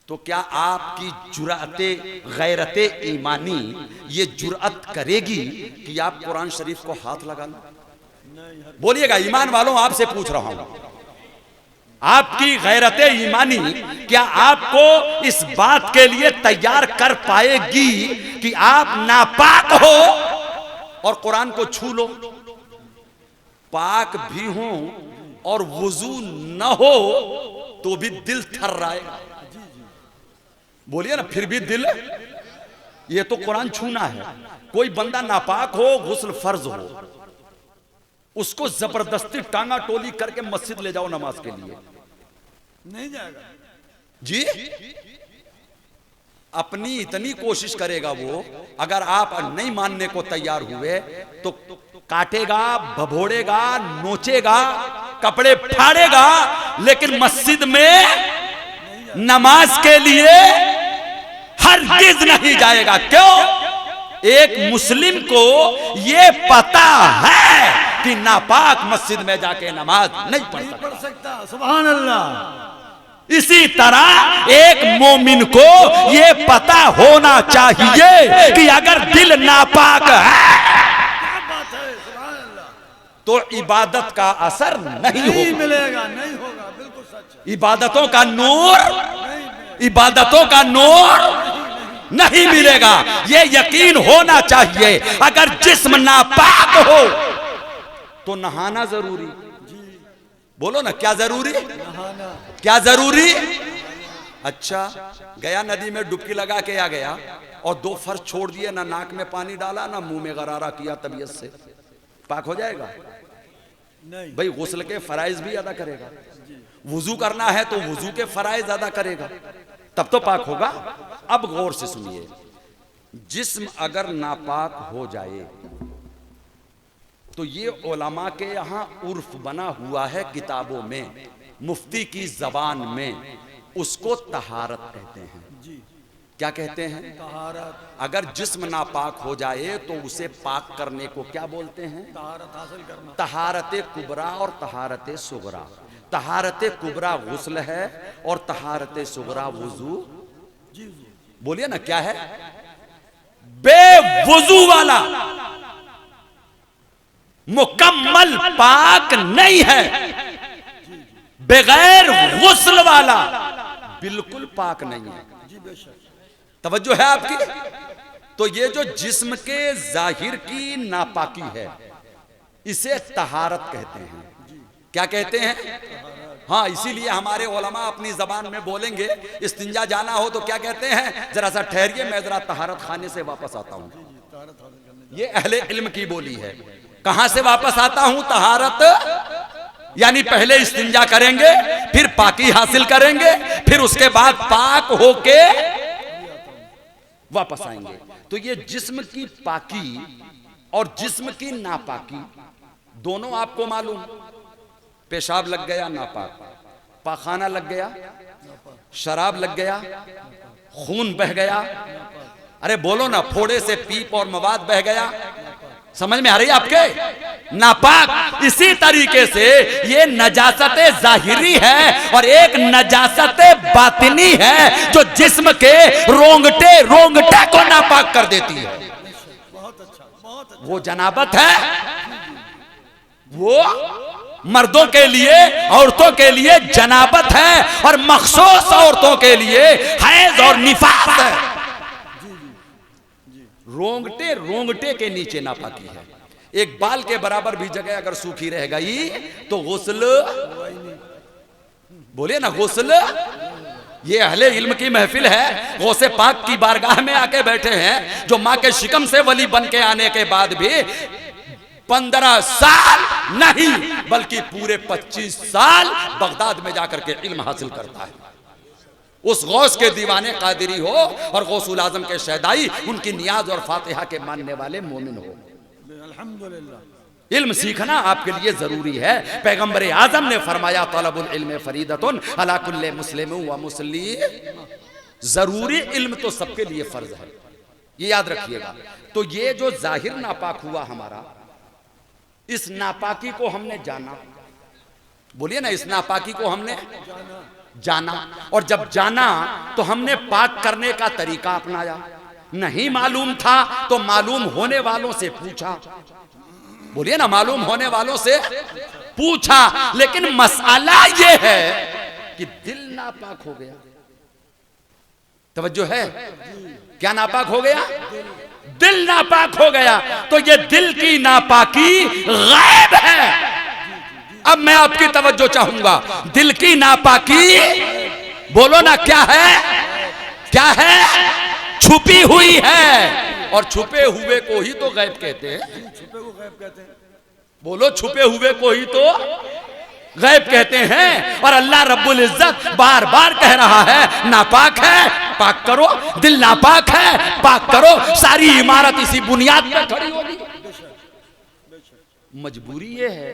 तो क्या आपकी जुराते गैरते ईमानी ये जुरअत करेगी कि आप कुरान शरीफ को हाथ लगा लो? बोलिएगा ईमान वालों, आपसे पूछ रहा हूं, आपकी गैरते ईमानी क्या आपको इस बात के लिए तैयार कर पाएगी कि आप नापाक हो और कुरान को छू लो? पाक भी हो और वुजू न हो तो भी दिल थर्राएगा। बोलिए ना, फिर भी दिल, ये तो कुरान छूना है। कोई बंदा नापाक हो, गुस्ल फर्ज हो, उसको जबरदस्ती टांगा टोली करके मस्जिद ले जाओ नमाज के लिए,
नहीं जाएगा
जी। अपनी इतनी कोशिश करेगा वो, अगर आप नहीं मानने को तैयार हुए तो काटेगा, भभोड़ेगा, नोचेगा, कपड़े फाड़ेगा, लेकिन मस्जिद में नमाज के लिए हरगिज नहीं जाएगा। क्यों? एक मुस्लिम को ये पता है कि नापाक मस्जिद में जाके नमाज नहीं पढ़
सकता। सुभान अल्लाह।
इसी तरह एक मोमिन को ये पता होना चाहिए कि अगर दिल नापाक है तो इबादत का असर नहीं
मिलेगा, नहीं होगा। बिल्कुल सच।
इबादतों का नूर, इबादतों का नूर नहीं मिलेगा, ये यकीन होना चाहिए। अगर जिस्म नापाक हो तो नहाना जरूरी। बोलो ना, क्या जरूरी?
नहाना।
क्या जरूरी? अच्छा, गया नदी में डुबकी लगा के आ गया और 2 फर्ज छोड़ दिए, ना नाक में पानी डाला ना मुंह में गरारा किया तबीयत से, पाक हो जाएगा?
नहीं
भाई, गुस्ल के फराइज भी अदा करेगा। वुजू करना है तो वुजू के फराइज अदा करेगा, तब तो पाक होगा। अब गौर से सुनिए, जिस्म अगर नापाक हो जाए तो ये उलमा के यहाँ उर्फ बना हुआ है, किताबों में, मुफ्ती की जबान में उसको तहारत कहते हैं। क्या कहते हैं?
तहारत।
अगर जिस्म नापाक हो जाए तो उसे पाक करने को क्या बोलते हैं?
तहारत हासिल करना।
तहारत कुबरा और तहारत सुगरा। तहारत कुबरा गुस्ल है और तहारत सुगरा वुजू। बोलिए ना, क्या है? बेवुजू वाला मुकम्मल पाक नहीं है, बगैर गुस्ल वाला बिल्कुल पाक नहीं है। तवज्जो है आपकी? तो ये जो जिस्म के जाहिर की नापाकी है, इसे तहारत कहते हैं। क्या कहते हैं? हाँ, इसीलिए हमारे उलमा अपनी जबान में बोलेंगे, इस्तिंजा जाना हो तो क्या कहते हैं? जरा सा ठहरिए, मैं जरा तहारत खाने से वापस आता हूं। ये अहले इल्म की बोली है। कहां से वापस आता हूं? तहारत, यानी पहले इस्तिंजा करेंगे, फिर पाकी हासिल करेंगे, फिर उसके बाद पाक होके वापस आएंगे। तो ये जिस्म की पाकी और जिस्म की नापाकी दोनों आपको मालूम। पेशाब लग गया नापाक, पाखाना लग गया, शराब लग गया, खून बह गया, अरे बोलो ना, फोड़े से पीप और मवाद बह गया, समझ में आ रही है आपके? नापाक। इसी तरीके से ये नजासत जाहिरी है और एक नजासत बातिनी है जो जिस्म के रोंगटे रोंगटे को नापाक कर देती है।
बहुत अच्छा, बहुत अच्छा।
वो जनाबत है, वो मर्दों के लिए, औरतों के लिए जनाबत है और मखसूस औरतों के लिए हैज और निफास है। रोंगटे रोंगटे के नीचे नापाकी है। एक बाल के बराबर भी जगह अगर सूखी रह गई तो गुस्ल, बोलिए ना, गुस्ल। ये अहले इल्म की महफिल है, गौसे पाक की बारगाह में आके बैठे हैं, जो माँ के शिकम से वली बन के आने के बाद भी 15 साल नहीं बल्कि पूरे 25 साल बगदाद में जाकर के इल्म हासिल करता है। उस गौस के दीवाने कादिरी हो और गौसुल आजम के शहदाई, उनकी नियाज और फातिहा के मानने वाले मोमिन हो।
अल्हम्दुलिल्लाह।
इल्म सीखना आपके लिए जरूरी है। पैगंबर आजम ने फरमाया, तलबुल इल्म फरीदतुन अला कुल्ले मुस्लिम व मुस्लिम। जरूरी इल्म तो सबके लिए फर्ज है, ये याद रखिएगा। तो ये जो जाहिर नापाक हुआ हमारा, इस नापाकी को हमने जाना। बोलिए ना, इस नापाकी को हमने जाना, और जब जाना तो हमने पाक करने का तरीका अपनाया। नहीं मालूम था तो मालूम होने वालों से पूछा। बोलिए ना, मालूम होने वालों से पूछा। लेकिन मसला यह है कि दिल नापाक हो गया। तवज्जो है, क्या नापाक हो गया? दिल नापाक हो गया। तो ये दिल की नापाकी गायब है। अब मैं आपकी तवज्जो चाहूंगा। दिल की नापाकी, बोलो ना, क्या है? क्या है? छुपी हुई है। और छुपे हुए को ही तो गायब कहते हैं।
छुपे को गायब कहते हैं।
बोलो, छुपे हुए को ही तो गायब कहते हैं। और अल्लाह रब्बुल इज्जत बार बार कह रहा है, नापाक है, पाक करो। दिल नापाक है, पाक करो। सारी इमारत इसी बुनियाद पर खड़ी होगी। मजबूरी ये है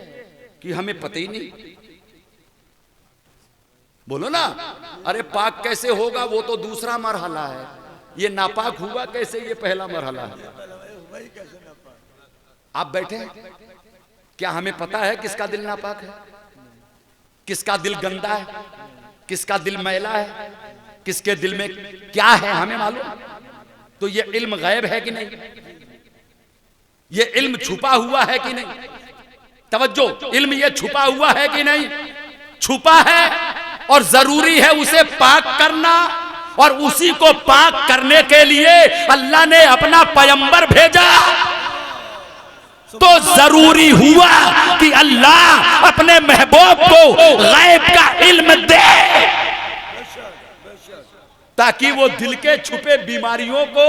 कि हमें पता ही नहीं। बोलो ना, अरे पाक कैसे होगा, वो तो दूसरा मरहला है। ये नापाक हुआ कैसे, ये पहला मरहला है। आप बैठे, क्या हमें पता है किसका दिल नापाक है, किसका दिल गंदा है, किसका दिल मैला है, किसके दिल में क्या है, हमें मालूम? तो ये इल्म गायब है कि नहीं? ये इल्म छुपा हुआ है कि नहीं? तवज्जो, इल्म ये छुपा हुआ है कि नहीं? छुपा है, और जरूरी है उसे पाक करना। और उसी को पाक करने के लिए अल्लाह ने अपना पैगंबर भेजा। तो जरूरी हुआ कि अल्लाह अपने महबूब को गैब का इल्म दे, ताकि वो दिल के छुपे बीमारियों को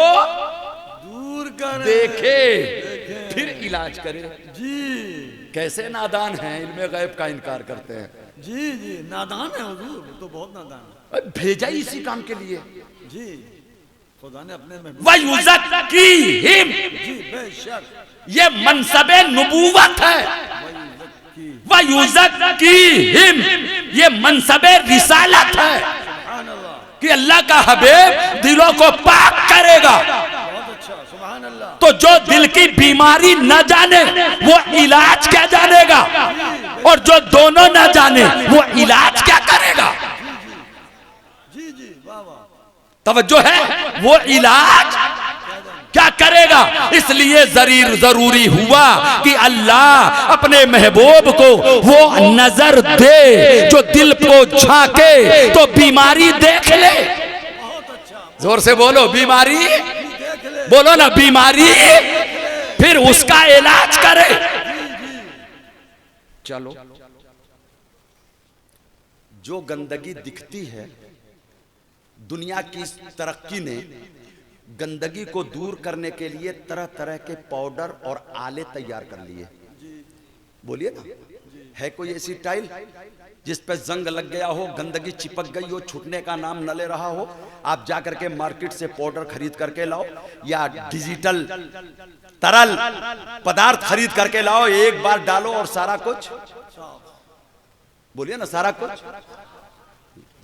दूर करे,
देखे, फिर इलाज करे।
जी
कैसे नादान हैं, इल्म गैब का इनकार करते हैं।
जी जी, नादान है हुजूर, तो बहुत नादान है।
भेजा ही इसी काम के लिए।
जी, खुदा ने अपने में
वयुज़क्कीहिम,
जी बेशक,
ये मनसबे नुबुवत है। वयुज़क्कीहिम, ये मनसबे रिसालत है
सुभान अल्लाह,
कि अल्लाह का हबीब दिलों को पाक करेगा।
बहुत अच्छा, सुभान अल्लाह।
तो जो दिल की बीमारी न जाने वो इलाज क्या जानेगा, और जो दोनों न जाने वो इलाज क्या करेगा?
जी जी, वाह वाह,
तवज्जो है, वो इलाज क्या करेगा? इसलिए जरूरी हुआ कि अल्लाह अपने महबूब को वो नजर दे जो दिल को झांके तो बीमारी देख ले।
बहुत अच्छा,
जोर से बोलो, बीमारी,
देख ले,
बोलो ना, बीमारी, फिर उसका इलाज करे। चलो, जो गंदगी दिखती है, दुनिया की तरक्की ने गंदगी को दूर करने के लिए तरह तरह के पाउडर और आले तैयार कर लिए। बोलिए ना, है कोई ऐसी टाइल जिस पे जंग लग गया हो, गंदगी चिपक गई हो, छूटने का नाम न ले रहा हो? आप जाकर के मार्केट से पाउडर खरीद करके लाओ, या डिजिटल तरल पदार्थ खरीद करके लाओ, एक बार डालो और सारा कुछ, बोलिए ना, सारा कुछ।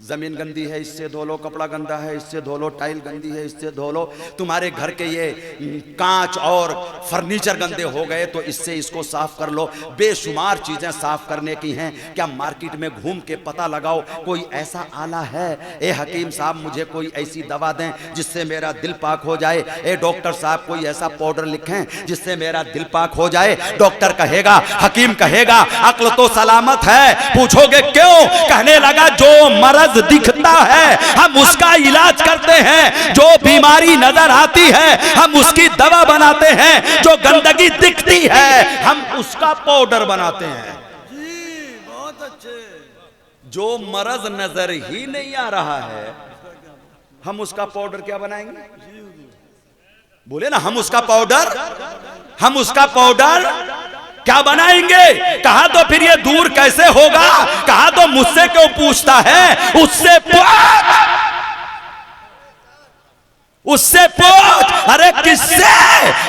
जमीन गंदी है, इससे धो लो, कपड़ा गंदा है, इससे धो लो, टाइल गंदी है, इससे धो लो, तुम्हारे घर के ये कांच और फर्नीचर गंदे हो गए तो इससे इसको साफ कर लो। बेशुमार चीजें साफ करने की हैं। क्या मार्केट में घूम के पता लगाओ कोई ऐसा आला है? ए हकीम साहब, मुझे कोई ऐसी दवा दें जिससे मेरा दिल पाक हो जाए। ए डॉक्टर साहब, कोई ऐसा पाउडर लिखें जिससे मेरा दिल पाक हो जाए। डॉक्टर कहेगा, हकीम कहेगा, अक्ल तो सलामत है। पूछोगे क्यों? कहने लगा, जो मरज दिखता है हम उसका इलाज करते हैं, जो बीमारी नजर आती है हम उसकी दवा बनाते हैं, जो गंदगी दिखती है हम उसका पाउडर बनाते हैं।
जी बहुत अच्छे।
जो मरज नजर ही नहीं आ रहा है हम उसका पाउडर क्या बनाएंगे? बोले ना, हम उसका पाउडर क्या बनाएंगे? कहा तो फिर ये दूर कैसे होगा? कहा तो मुझसे क्यों पूछता है? उससे पूछ। अरे किससे?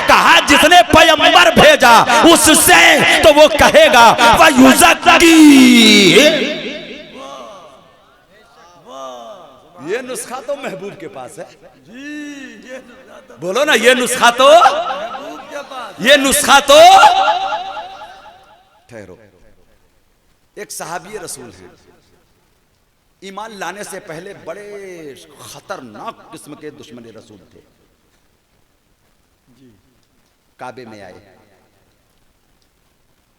कहा जिसने पैगंबर भेजा उससे। तो वो कहेगा वयुज़क्की। ये नुस्खा तो महबूब के पास है।
जी, ये नुस्खा तो
बोलो ना, ये नुस्खा तो,
महबूब के पास।
ये नुस्खा तो। ठहरो, एक सहाबी रसूल है, ईमान लाने से पहले बड़े खतरनाक किस्म के दुश्मन रसूल थे। काबे में आए,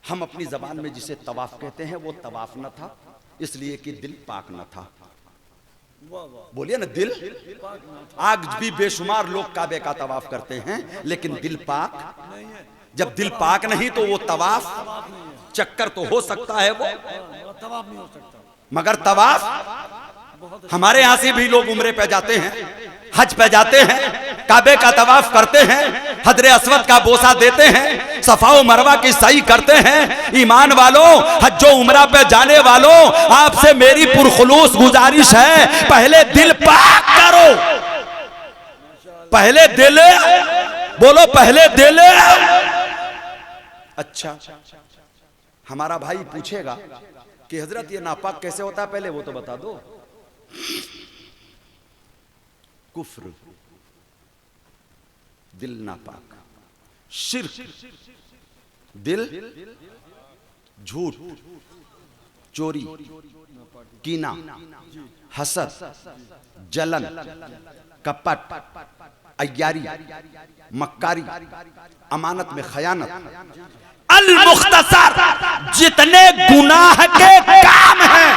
हम अपनी जबान में जिसे तवाफ कहते हैं वो तवाफ न था, इसलिए कि दिल पाक न था। बोलिए ना, दिल आज भी बेशुमार लोग काबे का तवाफ करते हैं, लेकिन दिल पाक जब दिल पाक नहीं तो वो तवाफ चक्कर तो हो सकता है, वो
तवाफ नहीं हो सकता।
मगर तवाफ हमारे यहां से भी लोग उम्रे पे जाते हैं, हज पे जाते हैं, काबे का तवाफ करते हैं, हजरे अस्वद का बोसा देते हैं, सफा व मरवा की सही करते हैं। ईमान वालों, हज्जो उम्रा पे जाने वालों, आपसे मेरी पुरखुलूस गुजारिश है, पहले दिल पाक करो, पहले दिल, बोलो पहले दिल। अच्छा, हमारा भाई पूछेगा कि हजरत ये नापाक कैसे होता है, पहले वो तो बता दो। कुफ्र दिल नापाक, शिर्क दिल, झूठ, चोरी, कीना, हसद, जलन, कपट, अय्यारी, मक्कारी, अमानत में खयानत, अल मुख्तसर जितने गुनाह के काम हैं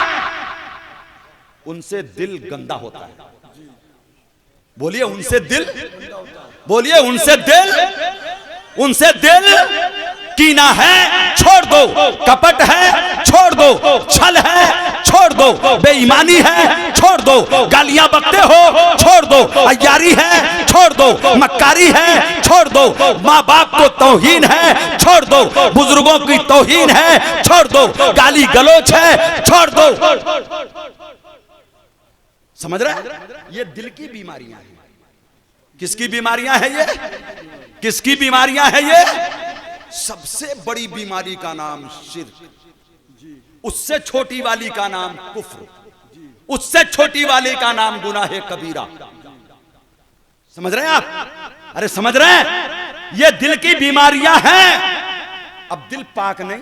उनसे दिल गंदा होता है। बोलिए उनसे दिल, बोलिए उनसे दिल, उनसे दिल। कीना है छोड़ दो, कपट है छोड़ दो, छल है छोड़ दो, बेईमानी है छोड़ दो, गालियां बकते हो छोड़ दो, अय्यारी है छोड़ दो, मक्कारी है छोड़ दो, माँ बाप को तौहीन है छोड़ दो, बुजुर्गों की तौहीन है छोड़ दो, गाली गलोच है छोड़ दो। समझ रहे? ये दिल की बीमारियां हैं। किसकी बीमारियां हैं ये? किसकी बीमारियां हैं ये? सबसे बड़ी बीमारी का नाम शिर्क, उससे छोटी वाली का नाम कुफ्र, उससे छोटी वाली का नाम गुनाह कबीरा। समझ रहे हैं आप? अरे समझ रहे हैं? ये दिल की बीमारियां हैं। अब दिल पाक नहीं,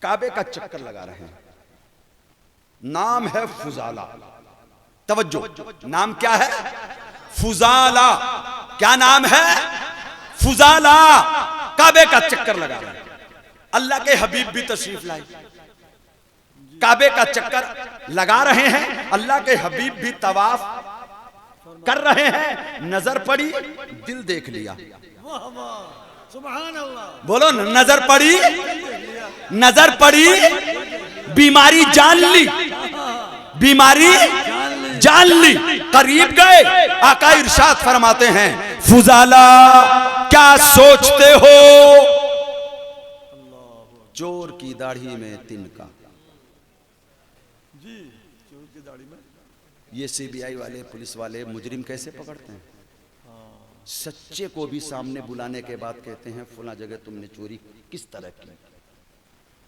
काबे का चक्कर लगा रहे हैं। नाम है फुजाला। तवज्जो, नाम क्या है? फुजाला। क्या नाम है? फुजाला। काबे का चक्कर लगा रहे हैं। अल्लाह के हबीब भी तशरीफ लाए, काबे का चक्कर लगा रहे हैं। अल्लाह के हबीब भी तवाफ कर रहे हैं। नजर पड़ी, दिल देख लिया।
सुभान अल्लाह।
बोलो नजर पड़ी, नजर पड़ी, बीमारी जान ली, बीमारी जान ली। करीब गए, आका इरशाद फरमाते हैं, फुजाला क्या सोचते हो? चोर की दाढ़ी में तिनका।
जी, चोर की दाढ़ी में।
ये सीबीआई वाले, पुलिस वाले मुजरिम कैसे पकड़ते हैं? सच्चे को भी सामने बुलाने के बाद कहते हैं फला जगह तुमने चोरी किस तरह की।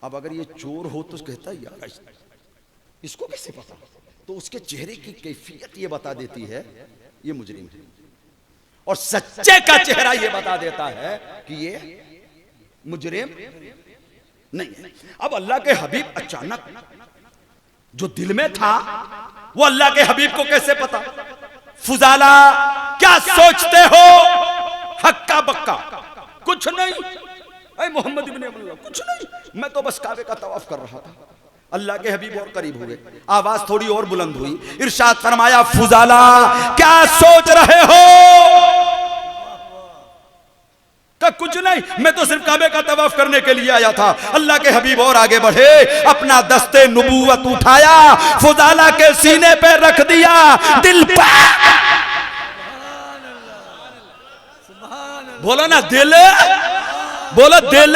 अब अगर ये चोर हो तो कहता है यार इसको कैसे पता? तो उसके चेहरे की कैफियत ये बता देती है ये मुजरिम है, और सच्चे का चेहरा ये बता देता है कि ये मुजरिम नहीं है। अब अल्लाह के हबीब अचानक जो दिल में था वो अल्लाह के हबीब को कैसे पता? फुजाला क्या सोचते हो? हक्का बक्का कुछ नहीं, ऐ मोहम्मद इब्ने अब्दुल्लाह कुछ नहीं, मैं तो बस काबे का तवाफ कर रहा था। अल्लाह के हबीब और करीब हुए, आवाज थोड़ी और बुलंद हुई, इरशाद फरमाया फुजाला क्या सोच रहे हो? का कुछ नहीं, मैं तो सिर्फ काबे का तवाफ करने के लिए आया था। अल्लाह के हबीब और आगे बढ़े, अपना दस्ते नबूवत उठाया, फुजाला के सीने पे रख दिया, दिल पे। बोलो ना दिल, बोलो दिल।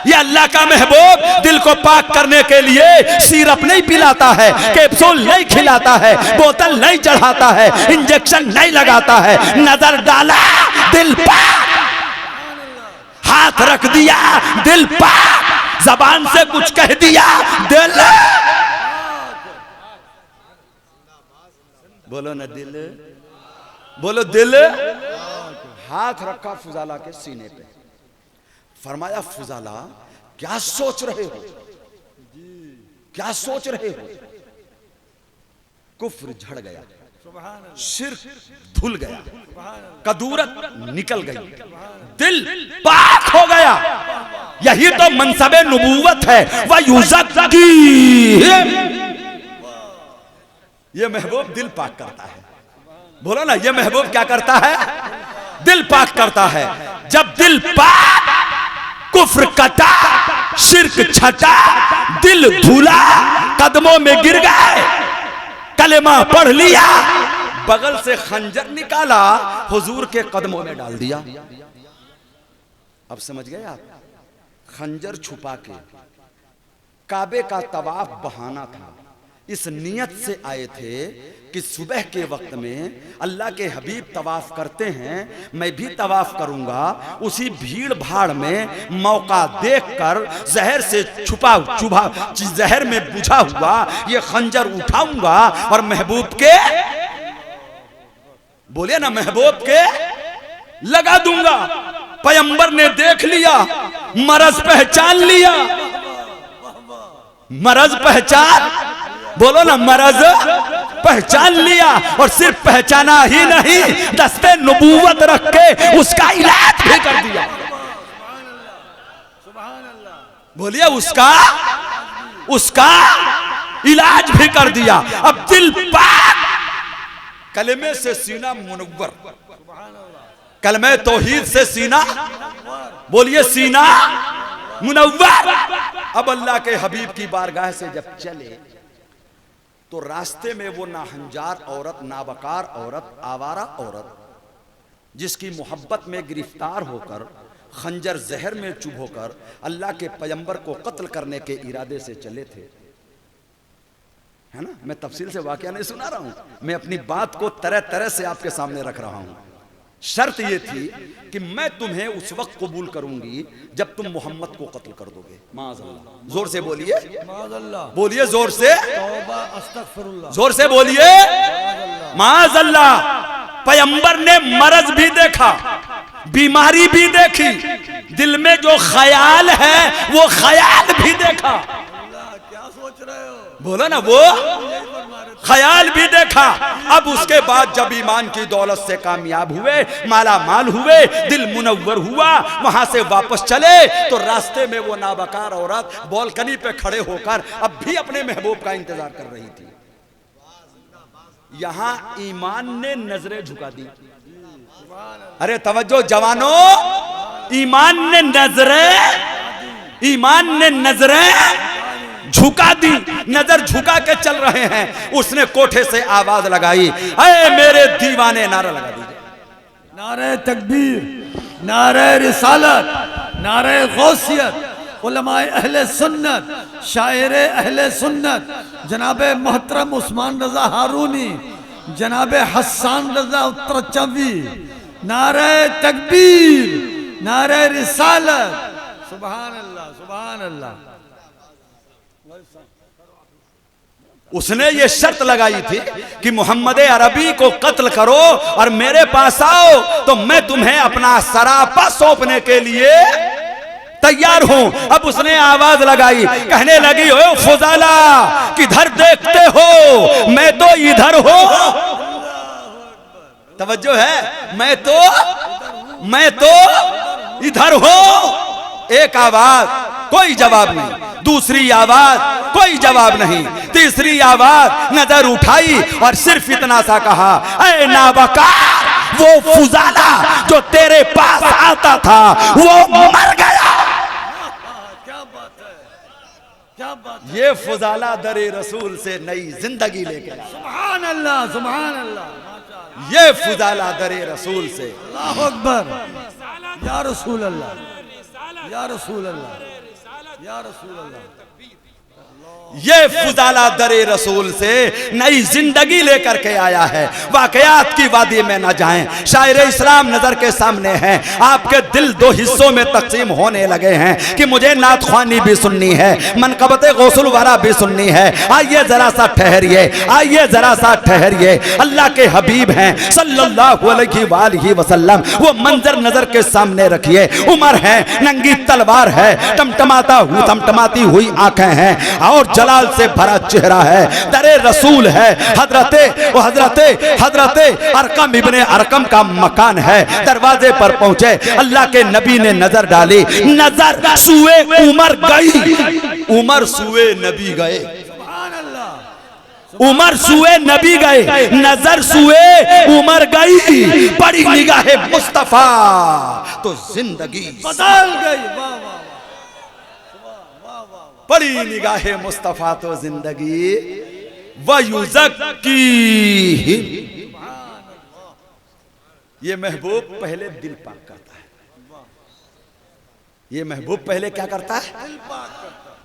ये अल्लाह का महबूब दिल को पाक करने के लिए सिरप नहीं पिलाता है, कैप्सूल नहीं खिलाता है, बोतल नहीं चढ़ाता है, इंजेक्शन नहीं लगाता है। नजर डाला, दिल पाक, हाथ रख दिया, दिल पाक, जबान से कुछ कह दिया, दिल। बोलो ना दिल, बोलो दिल। हाथ रखा फुजाला के सीने पे, फरमाया फुजाला क्या सोच रहे हो? क्या सोच रहे हो? कुफ्र झड़ गया, शिर्क धुल गया, कदूरत निकल गई, दिल पाक हो गया। यही तो मनसबे नबूवत है। वह युज़क्की, ये महबूब दिल पाक करता है। बोलो ना, ये महबूब क्या करता है? दिल पाक करता है। जब दिल पाक, कुफ्र कटा, शिर्क छटा, दिल धुला, कदमों में गिर गए, कलेमा पढ़ लिया, बगल से खंजर निकाला, हुजूर के कदमों में डाल दिया। अब समझ गए आप? खंजर छुपा के काबे का तवाफ बहाना था। इस नियत से आए थे कि सुबह के वक्त में अल्लाह के हबीब तवाफ करते हैं, मैं भी तवाफ करूंगा। उसी भीड़ भाड़ में मौका देखकर जहर से छुपा जहर में बुझा हुआ ये खंजर उठाऊंगा और महबूब के, बोले ना, महबूब के लगा दूंगा। पैगंबर ने देख लिया, मरज पहचान लिया, मरज पहचान, बोलो ना, मरज पहचान लिया। और सिर्फ पहचाना ही नहीं, दस्ते नबूवत रख के उसका इलाज भी कर दिया। बोलिए, उसका इलाज भी कर दिया। अब दिल पाक, कलमे से सीना मुनव्वर, कलमे तौहीद से सीना, बोलिए, सीना मुनव्वर। अब अल्लाह के हबीब की बारगाह से जब चले तो रास्ते में वो नाहंजार औरत, नाबकार औरत, आवारा औरत, जिसकी मोहब्बत में गिरफ्तार होकर खंजर जहर में चुभ होकर अल्लाह के पैगंबर को कत्ल करने के इरादे से चले थे, है ना। मैं तफसील से वाकया नहीं सुना रहा हूं, मैं अपनी बात को तरह तरह से आपके सामने रख रहा हूं। शर्त यह थी कि मैं तुम्हें उस वक्त कबूल करूंगी जब तुम मोहम्मद को कत्ल कर दोगे। माज़अल्लाह, जोर से बोलिए, बोलिए जोर से, जोर से बोलिए, माज़अल्लाह। पैगंबर ने मरज भी देखा, बीमारी भी देखी, दिल में जो ख्याल है वो ख्याल भी देखा।
क्या सोच रहे हो?
बोलो ना, वो ख्याल भी देखा। अब उसके बाद जब ईमान की दौलत से कामयाब हुए, माला माल हुए, दिल मुनव्वर हुआ, वहां से वापस चले तो रास्ते में वो नाबकार औरत बालकनी पे खड़े होकर अब भी अपने महबूब का इंतजार कर रही थी। यहां ईमान ने नजरें झुका दी। अरे तवज्जो जवानों, ईमान ने नजरें झुका दी, नजर झुका के चल रहे हैं। उसने कोठे से आवाज लगाई, अरे मेरे दीवाने, नारा लगा दीजिए,
नारे तकबीर, नारे रिसालत, नारे गौसियत, उलमाए अहले सुन्नत, शायरे अहले सुन्नत, जनाबे मोहतरम उस्मान रजा हारूनी, जनाबे हसन रजा उत्तरचवी, नारे तकबीर, नारे रिसालत, सुभान अल्लाह, सुभान अल्लाह।
उसने ये शर्त लगाई थी कि मोहम्मद अरबी को कत्ल करो और मेरे पास आओ तो मैं तुम्हें अपना सरापा सौंपने के लिए तैयार हूं। अब उसने आवाज लगाई, कहने लगी, ओ फुजाला, किधर देखते हो? मैं तो इधर हूं। तवज्जो है, मैं तो इधर हूं। एक आवाज, कोई जवाब नहीं। दूसरी आवाज, कोई जवाब नहीं। तीसरी आवाज, नजर उठाई और सिर्फ इतना सा कहा, ऐ नाबकार, वो फुजाला जो तेरे पास आता था वो मर गया।
क्या बात है, क्या बात है।
ये फुजाला दरे रसूल से नई जिंदगी लेकर आया।
सुभान अल्लाह, सुभान अल्लाह।
ये फुजाला दरे रसूल से,
अल्लाहु अकबर, या रसूल अल्लाह, या रसूल अल्लाह, या रसूल अल्लाह।
ये फुजाला दरे रसूल से नई जिंदगी लेकर के आया है। वाकयात की वादी में न जाएं, शायर इस्लाम नजर के सामने हैं। आपके दिल दो हिस्सों में तकसीम होने लगे हैं कि मुझे नात ख्वानी भी सुननी है, मनकबते गौसुल वरा भी सुननी है। आइए जरा सा ठहरिए, आइए जरा सा ठहरिए। अल्लाह के हबीब हैं सल्लल्लाहु अलैहि वसल्लम, वो मंजर नजर के सामने रखिए। उमर है, नंगी तलवार है, टमटमाती हुई आंखें हैं और जलाल से भरा चेहरा है, दरे रसूल है, हजरते अरकम इब्ने अरकम का मकान है। दरवाजे पर पहुंचे, अल्लाह के नबी ने नजर डाली, नजर सुए उमर गई, उमर सुए नबी गए, उमर सुए नबी गए, नजर सुए उमर गई, बड़ी निगाहे मुस्तफा तो जिंदगी
बदल गई। वाह वाह
बड़ी निगाहे मुस्तफा तो जिंदगी वयुज़क्की। ये महबूब पहले दिल पाक करता है, ये महबूब पहले क्या करता है?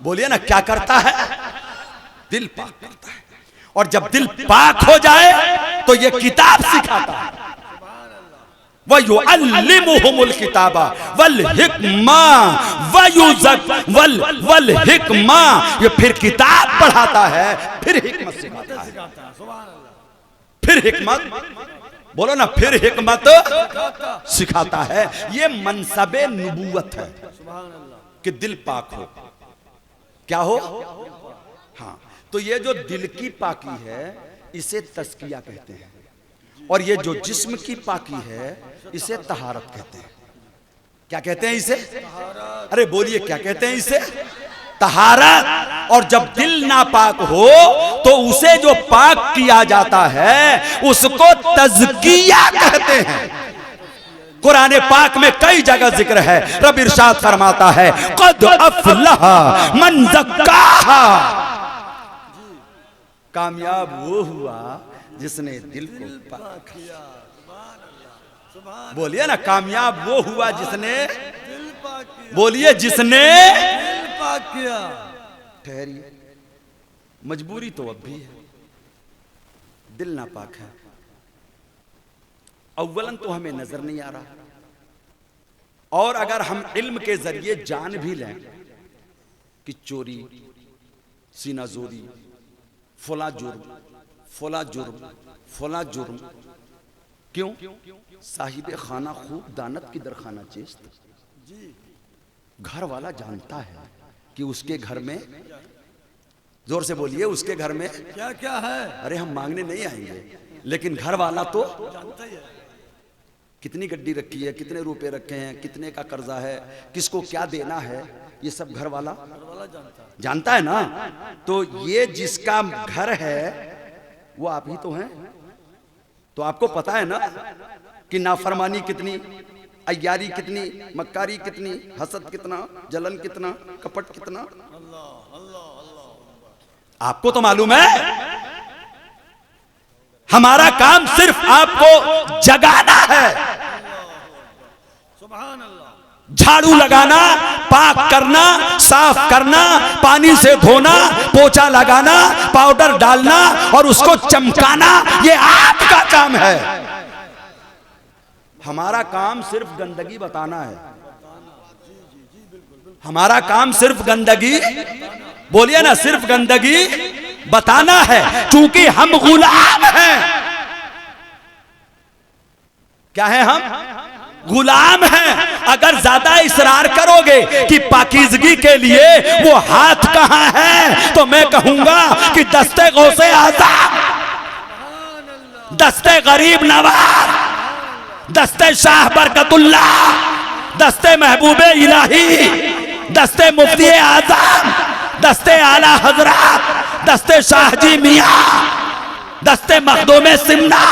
बोलिए ना, क्या करता है? दिल पाक करता है। और जब दिल पाक हो जाए तो ये किताब सिखाता है, वयुअल्लिमुहुमुल किताबा वल हिक्मा वल हिक्मा। ये फिर किताब पढ़ाता है, फिर हिकमत सिखाता है, फिर हिकमत, बोलो ना, फिर हिकमत सिखाता है। ये मनसबे नबूवत है कि दिल पाक हो। क्या हो? हाँ, तो ये जो दिल की पाकी है इसे तस्किया कहते हैं, और ये जो जिस्म की पाकी है इसे तहारत कहते हैं। क्या कहते हैं इसे? अरे बोलिए, क्या कहते हैं इसे? तहारत। और जब दिल नापाक हो तो उसे जो पाक किया जाता है उसको तज़किया कहते हैं। कुरान पाक में कई जगह जिक्र है। रब इरशाद फरमाता है, क़द अफ़लह मन ज़क्काहा। कामयाब वो हुआ जिसने दिल को पाक किया। बोलिए ना, कामयाब वो हुआ जिसने, बोलिए, जिसने
दिल पाक किया।
ठहरिए, मजबूरी तो अब भी है, दिल नापाक है। अव्वलन तो हमें नजर नहीं आ रहा, और अगर हम इल्म के जरिए जान भी लें कि चोरी, सीनाजोरी, फला जुर्म, फला जुर्म, फला जुर्म, क्यों? साहिब खाना खूब दानत की दरखाना चेस्त। घर वाला जानता है कि उसके घर में, जोर से बोलिए, उसके घर में
क्या क्या है।
अरे हम मांगने नहीं आएंगे, लेकिन घर वाला तो
जानता ही है।
कितनी गड्डी रखी है, कितने रुपए रखे हैं, कितने का कर्जा है, किसको क्या देना है, ये सब घर वाला जानता है ना। तो ये जिसका घर है वो आप ही तो हैं। तो आपको पता है ना कि नाफरमानी कितनी, अय्यारी कितनी, मक्कारी कितनी, हसद कितना, जलन कितना, कपट कितना, आपको तो मालूम है। हमारा काम सिर्फ आपको जगाना है,
सुभान अल्लाह।
झाड़ू लगाना, पाक करना, साफ करना, पानी से धोना, पोछा लगाना, पाउडर डालना और उसको चमकाना, ये आपका काम है। हमारा काम सिर्फ गंदगी बताना है, हमारा काम सिर्फ गंदगी, बोलिए ना, सिर्फ गंदगी बताना है, क्योंकि हम गुलाम हैं। क्या है? हम गुलाम हैं। अगर ज्यादा इसरार करोगे कि पाकीज़गी के लिए वो हाथ कहां है, तो मैं कहूंगा कि दस्ते गौसे आज़म, दस्ते गरीब नवाज, दस्ते शाह बरकतुल्ला, दस्ते महबूबे इलाही, दस्ते मुफ्ती आज़म, दस्ते आला हजरत, दस्ते शाहजी मियां, दस्ते मखदूमे सिमना,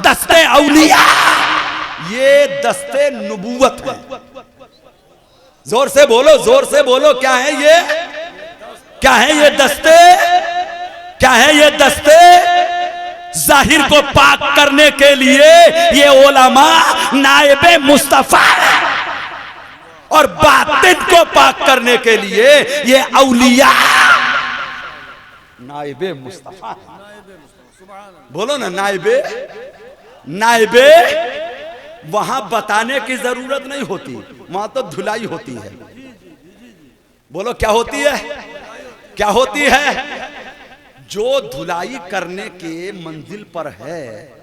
दस्ते औलिया, ये दस्ते नबूवत है। जोर से बोलो, जोर से बोलो, क्या है ये? क्या है ये दस्ते? क्या है ये दस्ते? जाहिर को पाक करने के लिए ये उलमा नायबे मुस्तफा, और बातिन को पाक करने के लिए ये औलिया नायबे मुस्तफा। बोलो ना, नायबे, नायबे। वहां बताने की जरूरत नहीं होती, वहां तो धुलाई होती है। बोलो, क्या होती है? क्या होती है? जो धुलाई करने के मंजिल पर है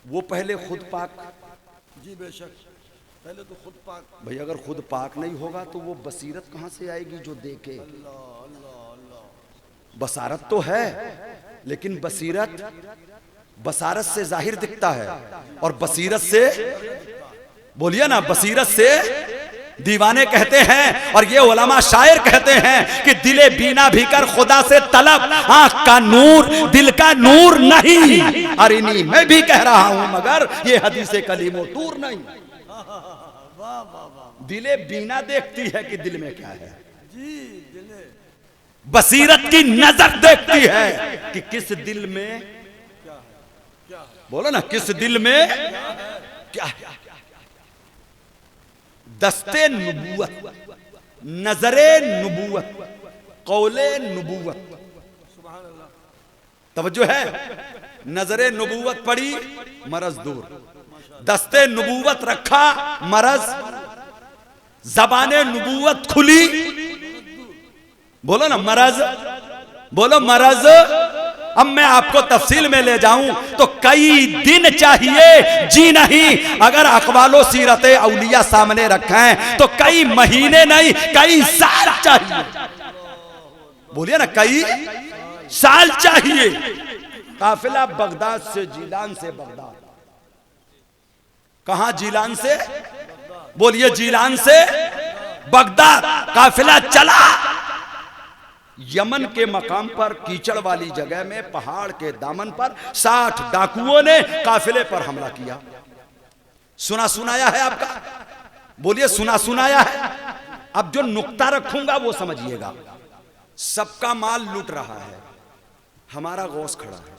वो पहले खुद पाक।
जी बेशक, पहले तो खुद पाक।
भाई अगर खुद पाक नहीं होगा तो वो बसीरत कहां से आएगी जो देखे? बसारत तो है, लेकिन बसीरत बसारत से जाहिर दिखता है, और बसीरत से, बोलिए ना, बसीरत से दीवाने कहते हैं। और ये उलमा शायर कहते हैं कि दिले बीना भी कर खुदा से तलब, आंख का नूर दिल का नूर नहीं। अरे नहीं, मैं भी कह रहा हूं मगर ये हदीसे कलीमो तूर नहीं। दिले बीना देखती है कि दिल में क्या है, बसीरत की नजर देखती है कि किस दिल में, बोलो ना, किस दिल में क्या है। दस्ते नुबुवत, नजरे नुबुवत, कौले नुबुवत, तवज्जो है। नजरे नुबुवत पड़ी, मरज दूर। दस्ते नुबुवत रखा, मरज। जबाने नुबुवत खुली, बोलो ना मरज, बोलो मरज। अब मैं आपको तफसील में ले जाऊं तो कई दिन चाहिए, जी नहीं। अगर अखबालो सीरत औलिया सामने रखें तो कई महीने नहीं, कई साल चाहिए। बोलिए ना, कई साल चाहिए। काफिला बगदाद से, जीलान से बगदाद। कहां जीलान से, बोलिए, जीलान से बगदाद काफिला चला। यमन के मकाम पर, कीचड़ वाली जगह में, पहाड़ के दामन पर 60 डाकुओं ने काफिले पर हमला किया। सुना सुनाया है आपका, बोलिए, सुना सुनाया है। अब जो नुक्ता रखूंगा वो समझिएगा। सबका माल लूट रहा है, हमारा गौस खड़ा है।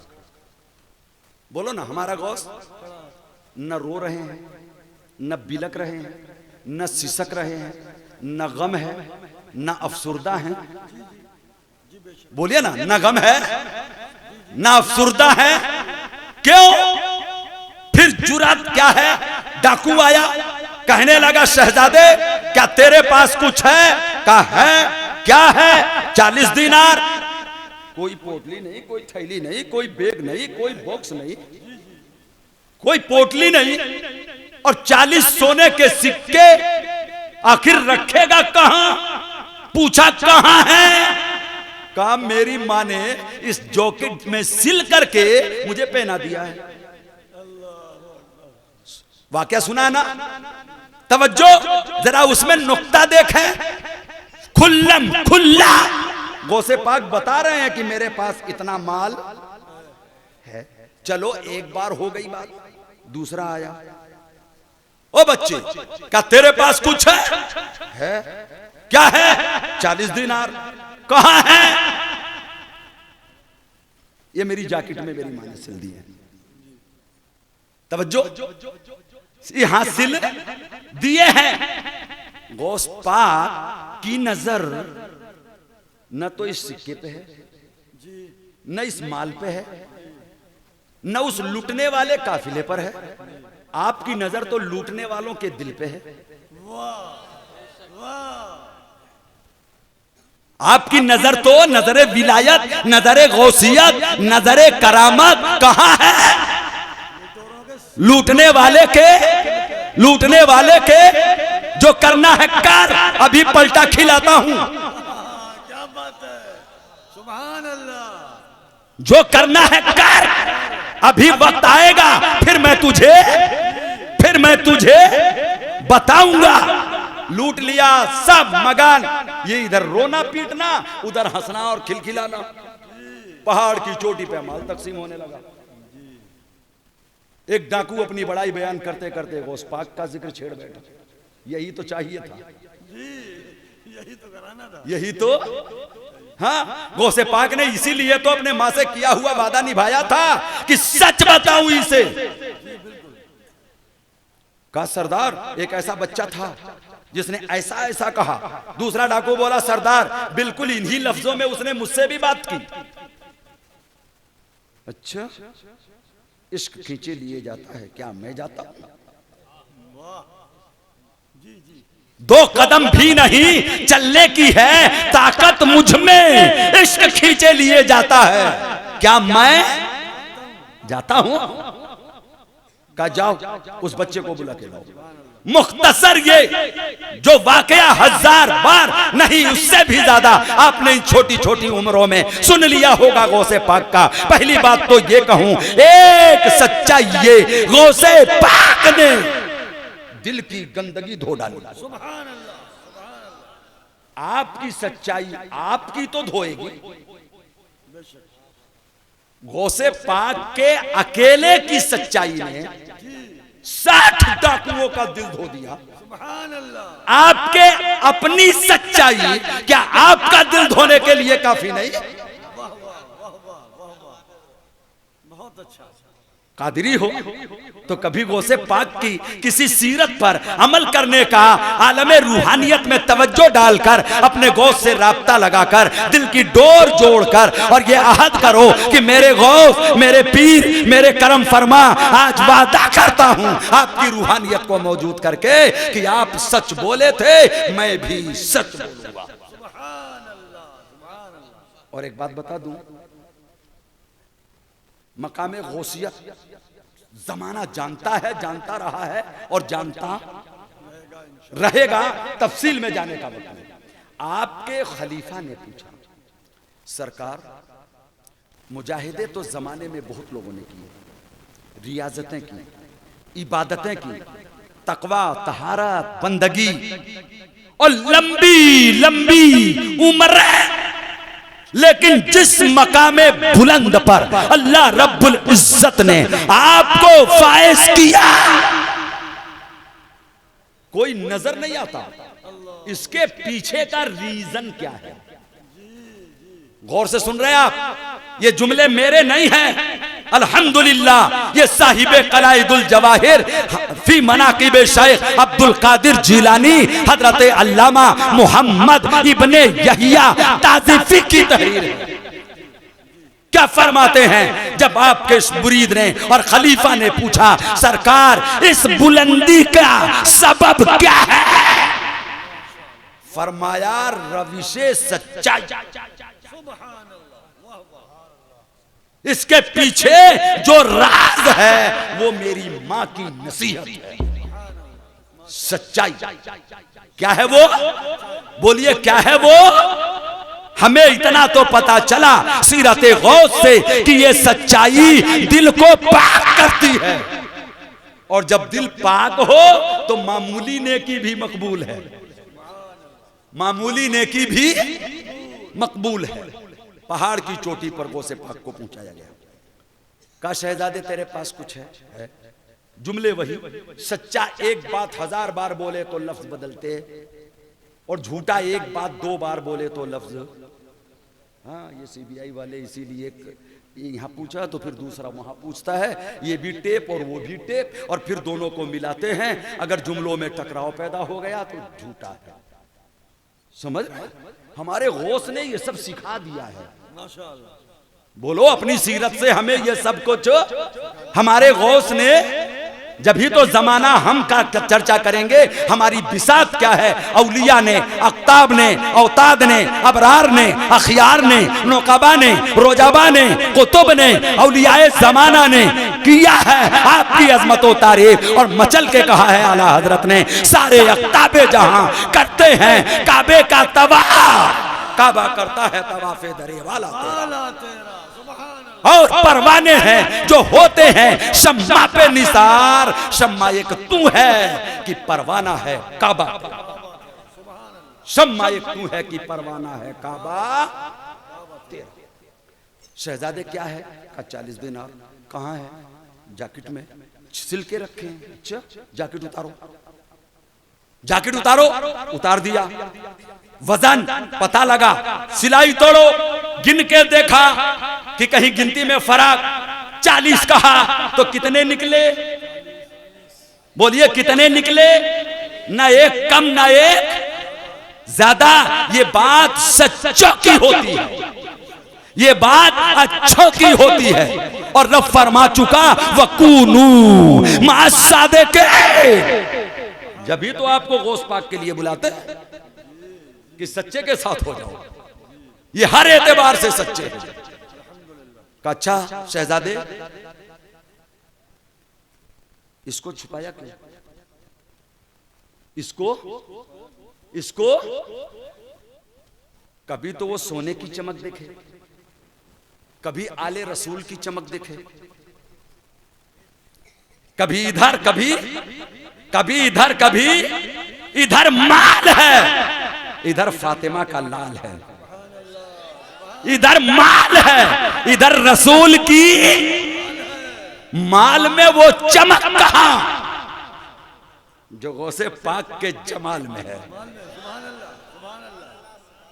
बोलो ना, हमारा गौस न रो रहे हैं, न बिलक रहे हैं, न सिसक रहे हैं, न गम है, न अफसुर्दा है। बोलिए ना, न गम है, न अफसुर्दा है। क्यों? फिर जुरात क्या है? डाकू आया, कहने लगा, शहजादे क्या तेरे पास कुछ है? कहा है। क्या है? 40 दीनार। कोई पोटली नहीं, कोई थैली नहीं, कोई बैग नहीं, कोई बॉक्स नहीं, कोई पोटली नहीं, और 40 सोने के सिक्के। आखिर रखेगा कहां? पूछा कहां है? कहा मेरी माँ ने इस जॉकेट में सिल करके मुझे पहना दिया है। वाकया सुना है ना? तवज्जो, जरा उसमें नुक्ता देखें। खुल्लम खुल्ला गौसे पाक बता रहे हैं कि मेरे पास इतना माल है। चलो एक बार हो गई बात, दूसरा आया, ओ बच्चे क्या तेरे पास कुछ है? क्या है? 40 दीनार। कहां है? ये मेरी जैकेट में मेरी मां ने सिल दी है। तवज्जो, यहां सिल दिए हैं। गौस पाक की नजर न तो इस सिक्के पे है, न इस माल पे है, न उस लूटने वाले काफिले पर है। आपकी नजर तो लूटने वालों के दिल पे है। आपकी नजर तो नजरे विलायत, नजरे गौसियत, नजरे करामत कहां है? लूटने वाले के, लूटने वाले के। जो करना है कर, अभी पलटा खिलाता हूं।
क्या बात है, सुभान अल्लाह।
जो करना है कर, अभी वक्त आएगा, फिर मैं तुझे बताऊंगा। लूट लिया सब मगान, ये इधर रोना पीटना, उधर हंसना और खिलखिलाना। पहाड़ की चोटी पे माल तकसीम होने लगा। एक डाकू अपनी बड़ाई बयान करते करते गौस पाक का जिक्र छेड़ बैठा। यही तो चाहिए था,
यही तो कराना था,
यही तो। हाँ, गौसे पाक ने इसीलिए तो अपने मां से किया हुआ वादा निभाया था कि सच बताऊं इसे। कहा सरदार, एक ऐसा बच्चा था जिसने ऐसा ऐसा कहा। दूसरा डाकू बोला, सरदार बिल्कुल इन्हीं लफ्जों में उसने मुझसे भी बात की। अच्छा, इश्क खींचे लिए जाता है, क्या मैं जाता हूं? 2 कदम भी नहीं चलने की है ताकत मुझ में, इश्क खींचे लिए जाता है, क्या मैं जाता हूं? कहा जाओ उस बच्चे को बुला के लाओ। मुख्तसर ये जो वाकया 1000 बार नहीं उससे भी ज्यादा आपने छोटी छोटी उम्रों में सुन लिया होगा गौसे पाक का। पहली बात तो ये कहूं, एक सच्चाई ये, गौसे पाक ने दिल की गंदगी धो डाली।
सुभान अल्लाह,
आपकी सच्चाई आपकी तो धोएगी, गौसे पाक के अकेले की सच्चाई ने 60 डाकुओं का दिल धो दिया।
सुभान अल्लाह।
आपके अपनी सच्चाई क्या आपका दिल धोने के लिए काफी नहीं?
वाह वाह वाह वाह वाह वाह, बहुत अच्छा।
कादरी हो तो कभी गौसे पाक की किसी सीरत पर अमल करने का, आलमे रूहानियत में तवज्जो डालकर, अपने गौस से राब्ता लगाकर, दिल की डोर जोड़कर और ये अहद करो कि मेरे गौस, मेरे पीर, मेरे करम फरमा, आज वादा करता हूं आपकी रूहानियत को मौजूद करके कि आप सच बोले थे, मैं भी सच बोलूंगा।
सुभान अल्लाह, सुभान अल्लाह।
और एक बात बता दूं, मकामे गौसियत जमाना जानता है, जानता रहा है और जानता रहेगा। तफसील में जाने का मतलब, आपके खलीफा ने पूछा, सरकार मुजाहिदे तो जमाने में बहुत लोगों ने की, रियाजतें की, इबादतें की, तकवा, तहारत, बंदगी और लंबी लंबी उम्र, लेकिन जिस मकामे बुलंद पर अल्लाह रब्बुल इज्जत ने आपको फायज किया, कोई नजर नहीं आता इसके पीछे का रीजन क्या है। गौर से सुन रहे हैं आप, ये जुमले मेरे नहीं हैं, अल्हम्दुलिल्लाह ये साहिबे कलाइदुल जवाहिर फी मनाकिब शेख अब्दुल कादिर जिलानी हजरत अल्लामा मोहम्मद इब्ने यहिया ताज़िफी की तहरीर है। क्या फरमाते हैं, जब आपके इस मुरीद ने और खलीफा ने पूछा, सरकार इस बुलंदी का सबब क्या है, फरमाया रविशे सच्चाई, इसके पीछे जो राज है वो मेरी मां की नसीहत है। सच्चाई क्या है वो, बोलिए क्या है वो। हमें इतना तो पता चला सीरत गौस से कि ये सच्चाई दिल को पाक करती है, और जब दिल पाक हो तो मामूली नेकी भी मकबूल है, मामूली नेकी भी मकबूल है। पहाड़ की चोटी पर गौसे पाक को पहुंचाया गया, कहा शहजादे तेरे पास कुछ है? जुमले वही, सच्चा एक बात 1000 बार बोले तो लफ्ज बदलते, और झूठा एक बात 2 बार बोले तो लफ्ज। हाँ, ये सीबीआई वाले इसीलिए यहाँ पूछा तो फिर दूसरा वहां पूछता है, ये भी टेप और वो भी टेप, और फिर दोनों को मिलाते हैं, अगर जुमलों में टकराव पैदा हो गया तो झूठा है। समझ, हमारे गौस ने ये सब सिखा दिया है।
माशाअल्लाह,
बोलो अपनी सीरत से हमें ये सब कुछ हमारे गौस ने, जब ही तो जमाना हम का चर्चा करेंगे हमारी बिसात क्या है। औलिया ने, अक्ताब ने, औताद ने, अबरार ने, अखियार ने, नौकबा ने, रोजाबा ने, कुतुब ने, औलियाए जमाना ने किया है आपकी अजमत व तारीफ, और मचल के कहा है आला हजरत ने, सारे अक्ताबे जहां करते हैं काबे का तवाफ, काबा करता है तवाफे दरे वाला तेरा, और परवाने हैं जो होते हैं शम्मा पे निसार। शम्मा एक तू है कि परवाना है काबा, शम्मा एक तू है कि परवाना है काबा तेरा। शहजादे क्या है, का 40 दिनार। कहाँ है, जैकेट में सिल के रखे हैं। अच्छा, जैकेट उतारो, जैकेट उतारो, उतार दिया। वजन पता लगा, सिलाई तोड़ो, गिन के देखा कि कहीं गिनती में फर्क, 40 कहा तो कितने निकले, बोलिए कितने निकले, ना एक कम ना एक ज्यादा। ये बात सच्चों की होती है, ये बात अच्छों की होती है, और रब फरमा चुका वकूनू मा सादिक़ीन। जब भी तो आपको गौस पाक के लिए बुलाते कि सच्चे के साथ हो जाओ, ये हर एतबार से सच्चे हैं। अच्छा शहजादे, इसको छुपाया क्यों? इसको कभी तो वो सोने की चमक दिखे, कभी आले रसूल की चमक दिखे, कभी इधर कभी इधर माल है, इधर फातिमा का लाल है, इधर माल है, इधर रसूल की माल में वो चमक कहां जो गौसे पाक के जमाल में है।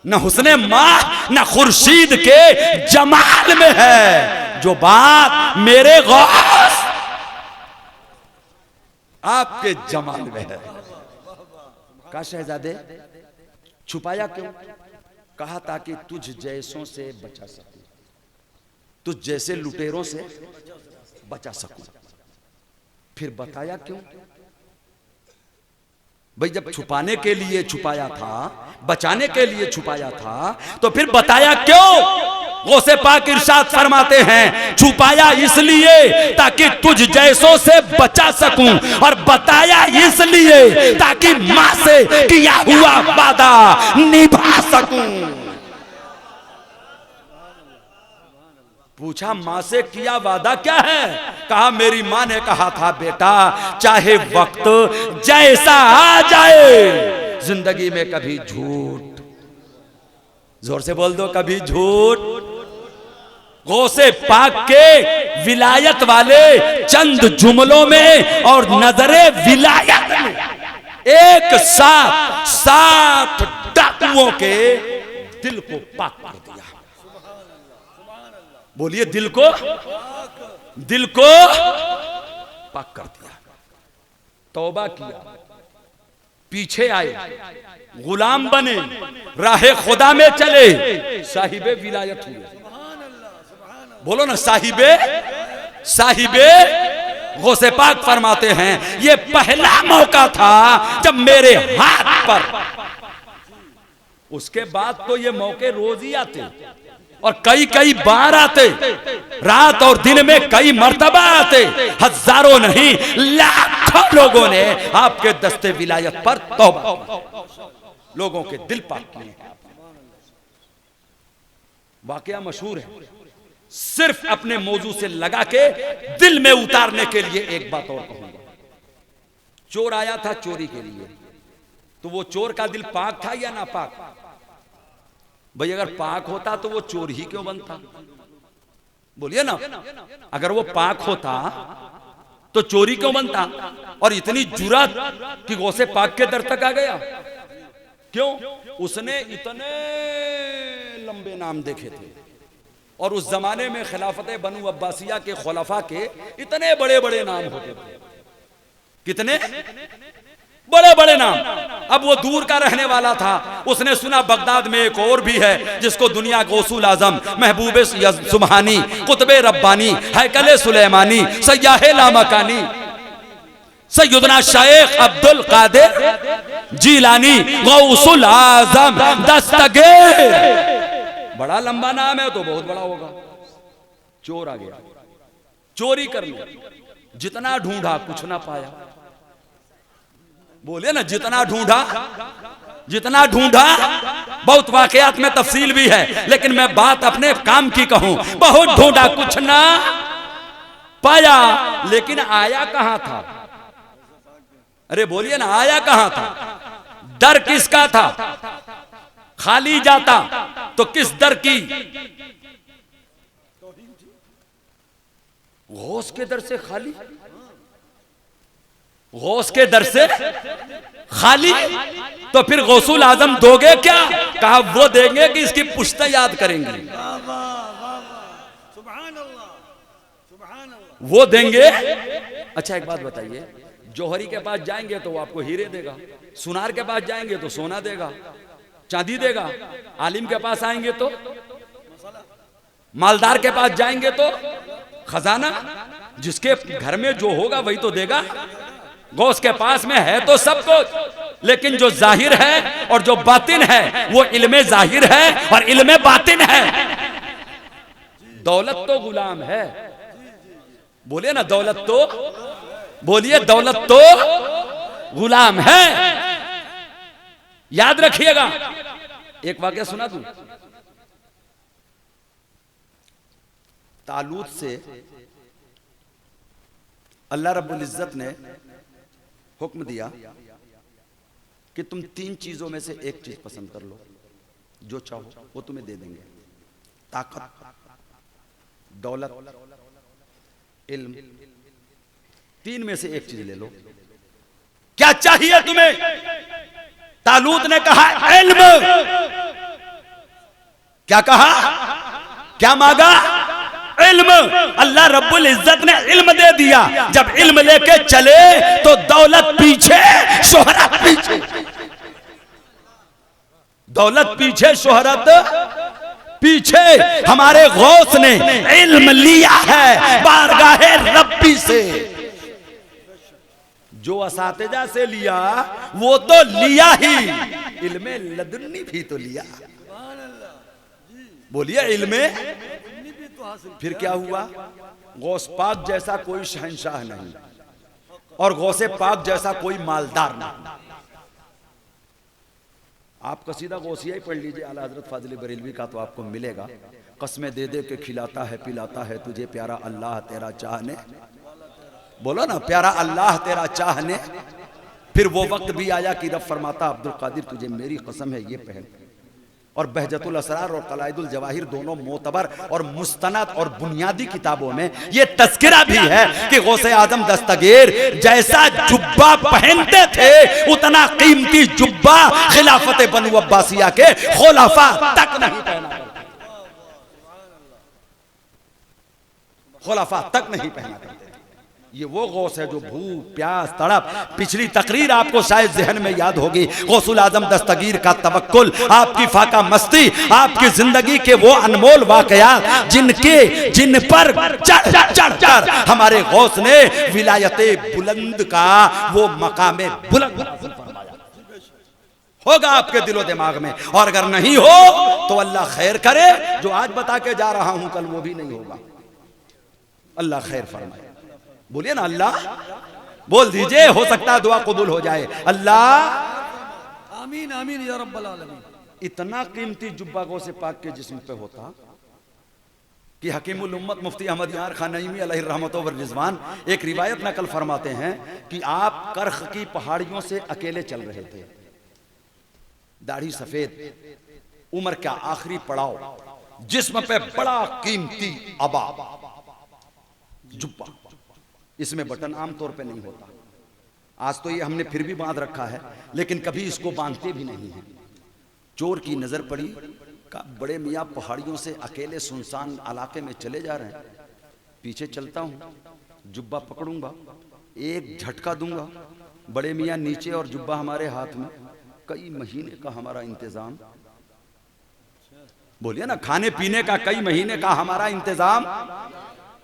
न हुस्ने माह न खुर्शीद के जमाल में है जो बात मेरे गौस आपके जमाल में है। कहा शहजादे छुपाया क्यों? कहा ताकि तुझ जैसों से बचा सकूं, तुझ जैसे लुटेरों से बचा सकूं। फिर बताया क्यों? भाई जब छुपाने के लिए छुपाया था, बचाने के लिए छुपाया था, तो फिर बताया क्यों? गौसे पाक इरशाद फरमाते हैं छुपाया इसलिए ताकि तुझ जैसों से बचा सकूं, और बताया इसलिए ताकि मां से किया हुआ वादा निभा सकूं। पूछा मां से किया वादा क्या है? कहा मेरी मां ने कहा था बेटा चाहे वक्त जैसा आ जाए जिंदगी में कभी झूठ, जोर से बोल दो, कभी झूठ। गौसे पाक के विलायत वाले चंद जुमलों में और नजरे विलायत में एक साथ 7 डाकुओं के दिल को पाक कर दिया। बोलिए दिल को पाक कर दिया। तौबा किया, पीछे आए, गुलाम बने, राहे खुदा में चले, साहिबे विलायत हुए। बोलो ना साहिबे गौसे पाक फरमाते हैं ये पहला मौका था जब मेरे हाथ पर, उसके बाद तो ये मौके रोज ही आते और कई बार आते, रात और दिन में कई मर्तबा आते। हजारों नहीं लाखों लोगों ने आपके दस्ते विलायत पर तौबा की, लोगों के दिल पाक किए। वाकया मशहूर है, सिर्फ अपने मौजू से लगा के दिल में उतारने के लिए एक बात और कहूंगा। चोर आया था चोरी के लिए, तो वो चोर का दिल पाक था या नापाक? भाई अगर पाक होता तो वो चोर ही क्यों बनता? बोलिए ना, अगर वो पाक होता तो चोरी क्यों बनता? और इतनी जुर्रत कि गौसे पाक के दर तक आ गया, क्यों? उसने इतने लंबे नाम देखे थे, और उस जमाने में खिलाफत बनु अब्बासिया के खुलफा के इतने बड़े बड़े नाम होते थे। कितने बड़े बड़े नाम। अब वो दूर का रहने वाला था, उसने सुना बगदाद में एक और भी है जिसको दुनिया गौसुल आजम, महबूब सुबहानी, कुतबे रब्बानी, हैकले सुलेमानी, सयाहे लामकानी, सैयदना शेख अब्दुल कादिर जीलानी, गौसुल आजम दस्तगीर। बड़ा लंबा नाम है तो बहुत बड़ा होगा। चोर आ गया चोरी करने, जितना ढूंढा कुछ ना पाया। बोले ना जितना ढूंढा। बहुत वाकयात में तफसील भी है, लेकिन मैं बात अपने काम की कहूं। बहुत ढूंढा कुछ ना पाया, लेकिन आया कहां था? अरे बोलिए ना, आया कहां था? डर किसका था? खाली जाता तो किस दर की? गौस के दर से खाली, गौस के दर से खाली, तो फिर गौसुल आजम दोगे क्या? कहा वो देंगे कि इसकी पुश्ता याद करेंगे। वो देंगे। अच्छा एक बात बताइए, जौहरी के पास जाएंगे तो वो आपको हीरे देगा, सुनार के पास जाएंगे तो सोना देगा, चांदी देगा, आलिम के पास आएंगे तो, मालदार के पास जाएंगे तो खजाना, जिसके घर में जो होगा वही तो देगा। गौस के पास में है तो सब कुछ, लेकिन जो जाहिर है और जो बातिन है वो इल्मे जाहिर है और इल्मे बातिन है। दौलत तो गुलाम है, बोले ना, दौलत तो बोलिए दौलत तो गुलाम है। याद रखिएगा। एक वाकया सुना दूं। तालूत से अल्लाह रब्बुल इज्जत ने हुक्म दिया कि तुम 3 चीजों में से एक चीज पसंद कर लो, जो चाहो वो तुम्हें दे देंगे। ताकत, दौलत, इल्म, 3 में से एक चीज ले लो। क्या चाहिए तुम्हें? तालूत ने कहा इल्म। क्या कहा? क्या मांगा? इल्म। अल्लाह रब्बुल इज्जत ने इल्म दे दिया। जब इल्म लेके चले तो दौलत पीछे, शोहरत पीछे। दौलत पीछे, शोहरत पीछे। हमारे गौस ने इल्म लिया है बारगाहे रब्बी से। जो असातिजा से लिया वो तो लिया ही, इल्मे लदुन्नी भी तो लिया। बोलिए इल्मे। फिर क्या हुआ? गौस पाक जैसा कोई शहंशाह नहीं और गौसे पाक जैसा कोई मालदार नहीं। आप कसीदा गौसिया ही पढ़ लीजिए आला हजरत फाजिल बरेलवी का, तो आपको मिलेगा। कसमें दे दे के खिलाता है पिलाता है तुझे प्यारा अल्लाह तेरा चाहने। बोलो ना, प्यारा अल्लाह तेरा चाहने। फिर वो वक्त भी आया कि रब फरमाता अब्दुल कादिर तुझे मेरी कसम है ये पहन। और बहजतुल असरार और कलाइदुल जवाहिर दोनों मोतबर और मुस्तनद और बुनियादी किताबों में ये तज़किरा भी है कि गौसे आजम दस्तगीर जैसा जुब्बा पहनते थे उतना कीमती जुब्बा खिलाफत बनु अब्बासिया के खुलाफा तक नहीं पहना करते। खुलाफा तक नहीं पहना करते। ये वो गौस है जो भूख प्यास तड़प, पिछली तकरीर आपको शायद जहन में याद होगी, गौसुल आजम दस्तगीर का तवक्कुल, आपकी फाका मस्ती, आपकी जिंदगी के वो अनमोल वाकयात जिन पर चढ़ कर हमारे गौस ने विलायते बुलंद का वो मकामे बुलंद फरमाया। होगा आपके दिलो दिमाग में, और अगर नहीं हो तो अल्लाह खैर करे। जो आज बता के जा रहा हूं कल वो भी नहीं होगा। अल्लाह खैर फरमाए। बोलिए ना अल्लाह। बोल दीजिए, हो सकता है दुआ कबूल हो जाए। अल्लाह
आमीन आमीन या रब्बल आलमीन।
इतना कीमती जुब्बा गौसे पाक के जिस्म पे होता कि हकीमुल उम्मत मुफ्ती अहमद यार खान नईमी अलैहि रहमत व रिजवान एक रिवायत नकल फरमाते हैं कि आप करख की पहाड़ियों से अकेले चल रहे थे, दाढ़ी सफेद, उम्र का आखिरी पड़ाव, जिस्म पे बड़ा कीमती अबा जुब्बा, इसमें बटन आमतौर पे नहीं होता। आज तो ये हमने फिर भी बांध रखा है, लेकिन कभी इसको बांधते भी नहीं है। चोर की नजर पड़ी, का बड़े मियाँ पहाड़ियों से अकेले सुनसान इलाके में चले जा रहे हैं। पीछे चलता हूँ, जुब्बा पकड़ूंगा, एक झटका दूंगा, बड़े मियाँ नीचे और जुब्बा हमारे हाथ में। कई महीने का हमारा इंतजाम, बोलिए ना, खाने पीने का कई महीने का हमारा इंतजाम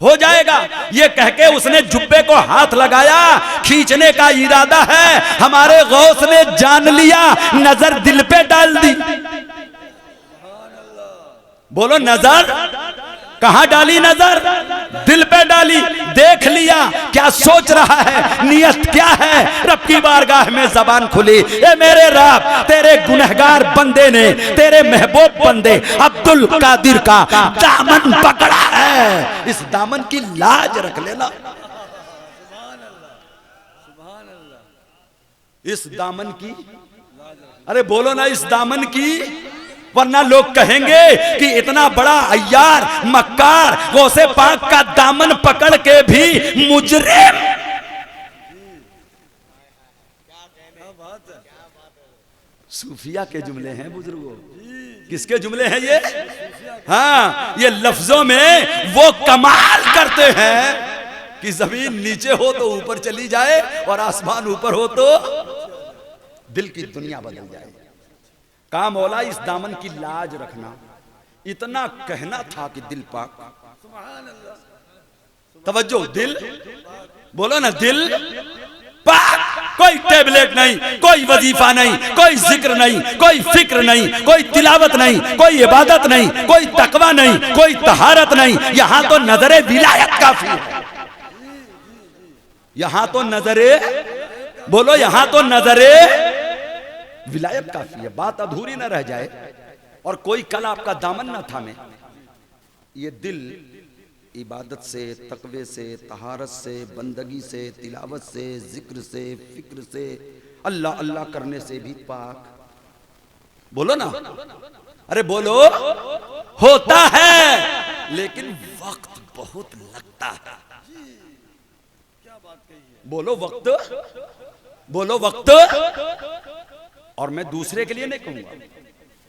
हो जाएगा। ये कह के उसने जुब्बे को हाथ लगाया, खींचने का इरादा है। हमारे गौस ने जान लिया, नजर दिल पे डाल दी। बोलो, नजर कहां डाली? नजर दिल पे डाली। देख लिया क्या सोच रहा है, नियत क्या है। रब की बारगाह में जबान खुली, ए मेरे रब, तेरे गुनहगार बंदे ने तेरे महबूब बंदे अब्दुल कादिर का दामन पकड़ा है, इस दामन की लाज रख लेना। इस दामन की, अरे बोलो ना, इस दामन की, वरना लोग कहेंगे कि इतना बड़ा अय्यार मक्कार गौसे पाक का दामन पकड़ के भी मुजरिम। सूफिया के जुमले हैं बुजुर्गों। किसके जुमले हैं ये? हाँ, ये लफ्जों में वो कमाल करते हैं कि जमीन नीचे हो तो ऊपर चली जाए और आसमान ऊपर हो तो दिल की दुनिया बदल जाए। का मौला, इस दामन की लाज रखना। इतना कहना था कि दिल पाक, तवज्जो, दिल, बोलो ना, दिल पाक। कोई टेबलेट नहीं, कोई वजीफा नहीं, कोई जिक्र नहीं, कोई फिक्र नहीं, कोई तिलावत नहीं, कोई इबादत नहीं, कोई तकवा नहीं, कोई तहारत नहीं। यहां तो नजरे विलायत काफी है। यहां तो नजरे, बोलो यहां तो नजरे विलायत काफी है, बात अधूरी ना रह जाए और कोई कल आपका दामन ना थामे। ये दिल इबादत से, तकवे से, तहारत से, बंदगी से, तिलावत से, जिक्र से, फिक्र से, अल्लाह अल्लाह करने से भी पाक, बोलो ना, अरे बोलो, होता है लेकिन वक्त बहुत लगता है। बोलो वक्त, बोलो वक्त। और मैं दूसरे के लिए नहीं कहूंगा,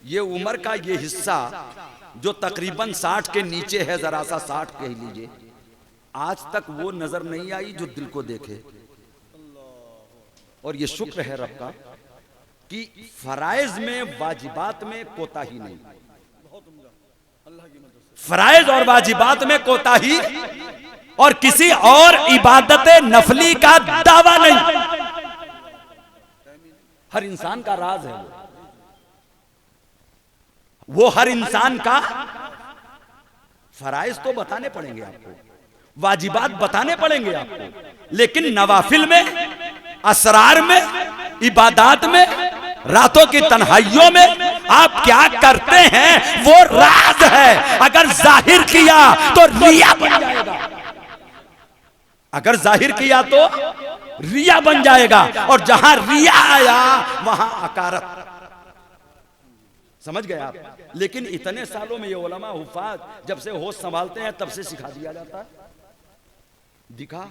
ये उम्र का ये हिस्सा जो तकरीबन 60 के नीचे है, जरा सा 60 कह लीजिए, आज तक वो नजर नहीं आई जो दिल को देखे। और ये शुक्र है रब का कि फराइज में, वाजिबात में कोताही नहीं, फराइज और वाजिबात में कोताही और किसी और इबादत नफली का दावा नहीं। हर इंसान का राज है वो हर इंसान का। फराइज तो बताने पड़ेंगे आपको, वाजिबात बताने पड़ेंगे आपको, लेकिन नवाफिल में, असरार में, इबादात में, रातों की तन्हाइयों में आप क्या करते हैं वो राज है। अगर जाहिर किया तो रिया बन जाएगा, अगर जाहिर किया तो रिया बन जाएगा, और जहां रिया आया वहां अकारत। समझ गए आप? लेकिन इतने सालों में ये उलमा हुफाज जब से होश संभालते हैं तब से सिखा दिया जाता है, दिखा,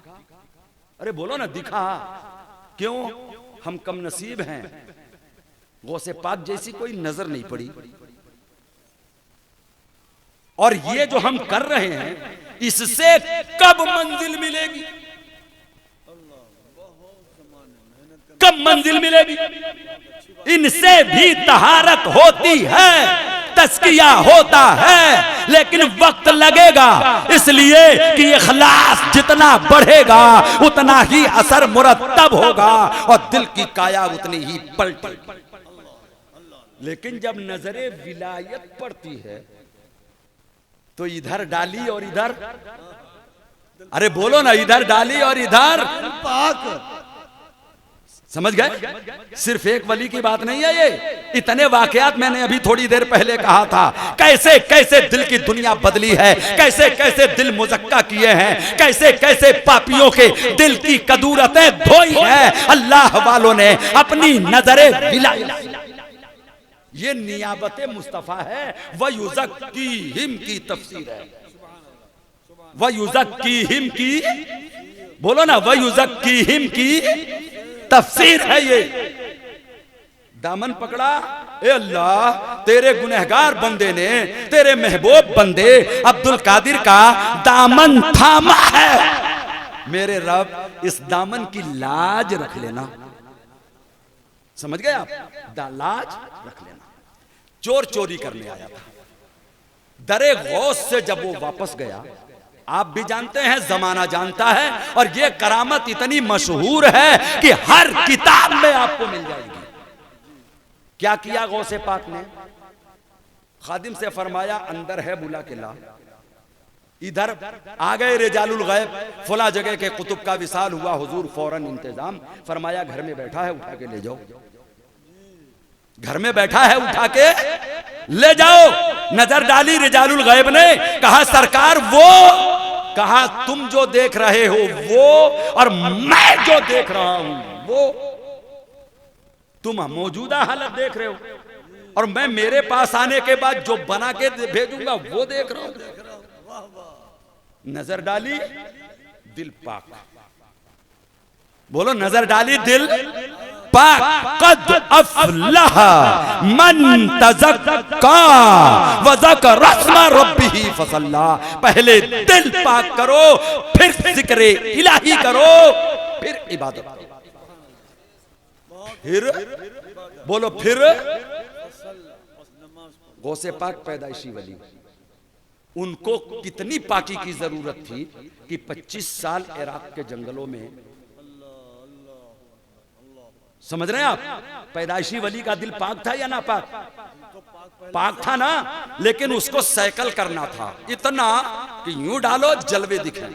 अरे बोलो ना, दिखा। क्यों? हम कम नसीब हैं, गौसे पाक जैसी कोई नजर नहीं पड़ी। और ये जो हम कर रहे हैं इससे कब मंजिल मिलेगी, कब मंजिल मिलेगी? इनसे भी तहारत होती है, तस्किया होता है, लेकिन वक्त लगेगा, इसलिए कि इखलास जितना बढ़ेगा उतना ही असर मुरत्तब होगा और दिल की काया उतनी ही पलटेगी। लेकिन जब नजरे विलायत पड़ती है तो इधर डाली और इधर, अरे बोलो ना, इधर डाली और इधर पाक। समझ गए? सिर्फ एक वली की बात नहीं है ये, इतने वाकयात मैंने अभी थोड़ी देर पहले कहा था, कैसे कैसे दिल की दुनिया बदली है, कैसे कैसे दिल मुजक्का किए हैं, कैसे कैसे पापियों के दिल की कदूरतें धोई है अल्लाह वालों ने अपनी नजरे विलायत। ये नियाबत मुस्तफा है, वह युज़क्कीहिम की तफसीर है, वह युज़क्कीहिम की, बोलो ना, वह युज़क्कीहिम की तफसीर है ये। दामन पकड़ा, ए अल्लाह, तेरे गुनहगार बंदे ने, तेरे महबूब बंदे अब्दुल कादिर का दामन थामा है। मेरे रब, इस दामन की लाज रख लेना। समझ गए आप? लाज रख लेना। चोर चोरी करने आया था, दरे गौस से जब वो वापस गया, आप भी जानते हैं, जमाना जानता है, और ये करामत इतनी मशहूर है कि हर किताब में आपको मिल जाएगी। क्या किया गौसे पाक ने? खादिम से फरमाया, अंदर है बुला के ला। इधर आ गए रिजालुल गैब, फला जगह के कुतुब का विसाल हुआ, हुजूर फौरन इंतजाम फरमाया, घर में बैठा है, उठा के ले जाओ। घर में बैठा है, उठा के ले जाओ। नजर डाली रिजालुल गैब ने, कहा सरकार वो, कहा तुम जो देख रहे हो वो, और मैं जो देख रहा हूं वो। तुम मौजूदा हालत देख रहे हो और मैं मेरे पास आने के बाद जो बना के भेजूंगा वो देख रहा हूं। नजर डाली, दिल पाक। बोलो, नजर डाली, दिल पाक। कद अफलह मन तज़क्का व ज़कर रस्म रब्बिही फसल्ला। पहले दिल पाक करो, फिर जिक्र इलाही करो, फिर इबादत करो, फिर बोलो, फिर गौसे पाक पैदाइशी वली, उनको कितनी पाकी की जरूरत थी कि 25 साल इराक के जंगलों में, समझ रहे हैं आप? पैदाइशी वली का दिल पाक था या ना पाक? पाक था ना, लेकिन उसको सैकल करना था इतना कि यूं डालो जलवे दिखे।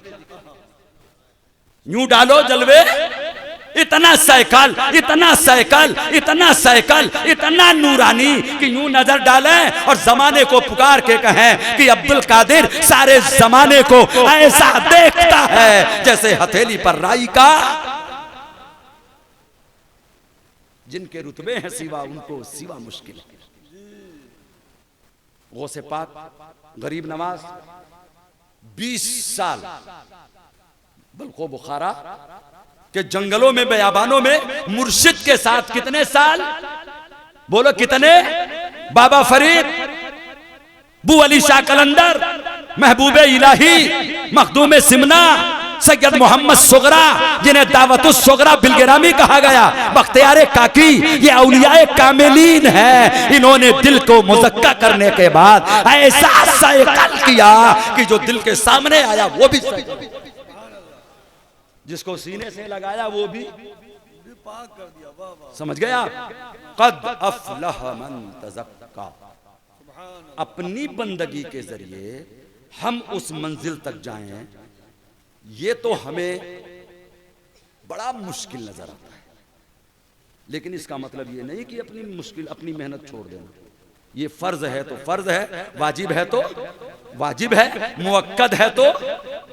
यूं डालो जलवे, इतना साइकिल, इतना साइकिल, इतना साइकिल, इतना नूरानी कि यूं नजर डालें और जमाने को पुकार के कहें कि अब्दुल कादिर सारे जमाने को ऐसा देखता है जैसे हथेली पर राई का। जिनके रुतबे हैं सिवा, उनको सिवा मुश्किल है। गौसे पाक गरीब नवाज 20 साल बल्को बुखारा के जंगलों में, बयाबानों में मुर्शिद के साथ कितने साल, बोलो कितने? बाबा फरीद, बू अली शाह कलंदर, महबूबे इलाही, मखदूम सिमना, सैयद मोहम्मद सुगरा जिन्हें दावतुस सुगरा बिलगिरामी कहा गया, बख्तियार काकी, ये औलियाए कामिलीन हैं। इन्होंने दिल को मुज़क्का करने के बाद ऐसा साइकिल किया कि जो दिल के सामने आया वो भी साइकिल, जिसको सीने से लगाया वो भी पाक कर दिया। वाह वाह, समझ गए आप? कद अफलह मन तज़क्का। अपनी बंदगी के जरिए हम उस मंजिल तक जाएं, ये तो हमें बड़ा मुश्किल नजर आता है, लेकिन इसका मतलब ये नहीं कि अपनी मुश्किल, अपनी मेहनत छोड़ देना। ये फर्ज है तो फर्ज है, वाजिब है तो वाजिब है, मुअक्कद है तो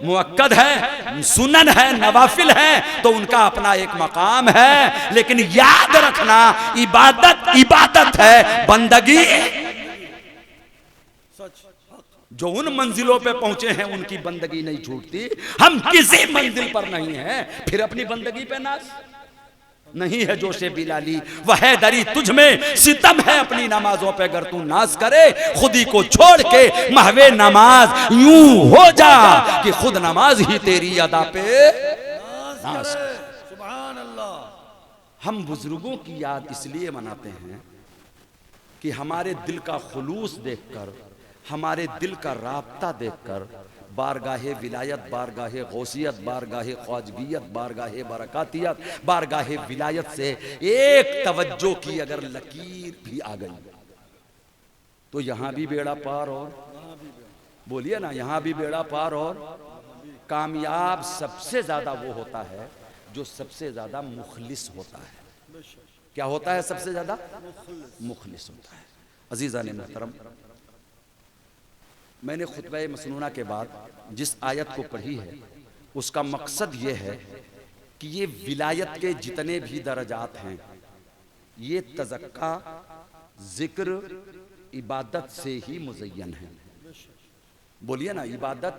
मुअक्कद है, सुनन है, नवाफिल है तो उनका अपना एक मकाम है। लेकिन याद रखना, इबादत इबादत है, बंदगी सच। जो उन मंजिलों पे पहुंचे हैं उनकी बंदगी नहीं छूटती। हम किसी मंजिल पर नहीं हैं, फिर अपनी बंदगी पे नाज नहीं है जोशे बिलाली। वह दरी तुझ में सितम है अपनी नमाजों पे, अगर तू नाज करे खुदी को छोड़ के महवे नमाज यूं हो जा कि खुद नमाज ही तेरी अदा पे नाज करे। सुभान अल्लाह। हम बुजुर्गों की याद इसलिए मनाते हैं कि हमारे दिल का खुलूस देखकर, हमारे दिल का राब्ता देखकर बारगाहे विलायत, बारगाहे गौसियत, बारगाहे ख्वाजगियत, बारगाहे बरकातियत, बारगाहे विलायत से एक तवज्जो की अगर लकीर भी आ गई तो यहां भी बेड़ा पार, और बोलिए ना, यहां भी बेड़ा पार। और कामयाब सबसे ज्यादा वो होता है जो सबसे ज्यादा मुखलिस होता है। क्या होता है? सबसे ज्यादा मुखलिस होता है। अजीज़ान मोहतरम, मैंने खुतबा मसनूना के बाद जिस आयत को पढ़ी है उसका मकसद ये है कि ये विलायत के जितने भी दर्जात हैं ये तज़क्का, जिक्र, इबादत से ही मुज़य्यन है। बोलिए ना, इबादत।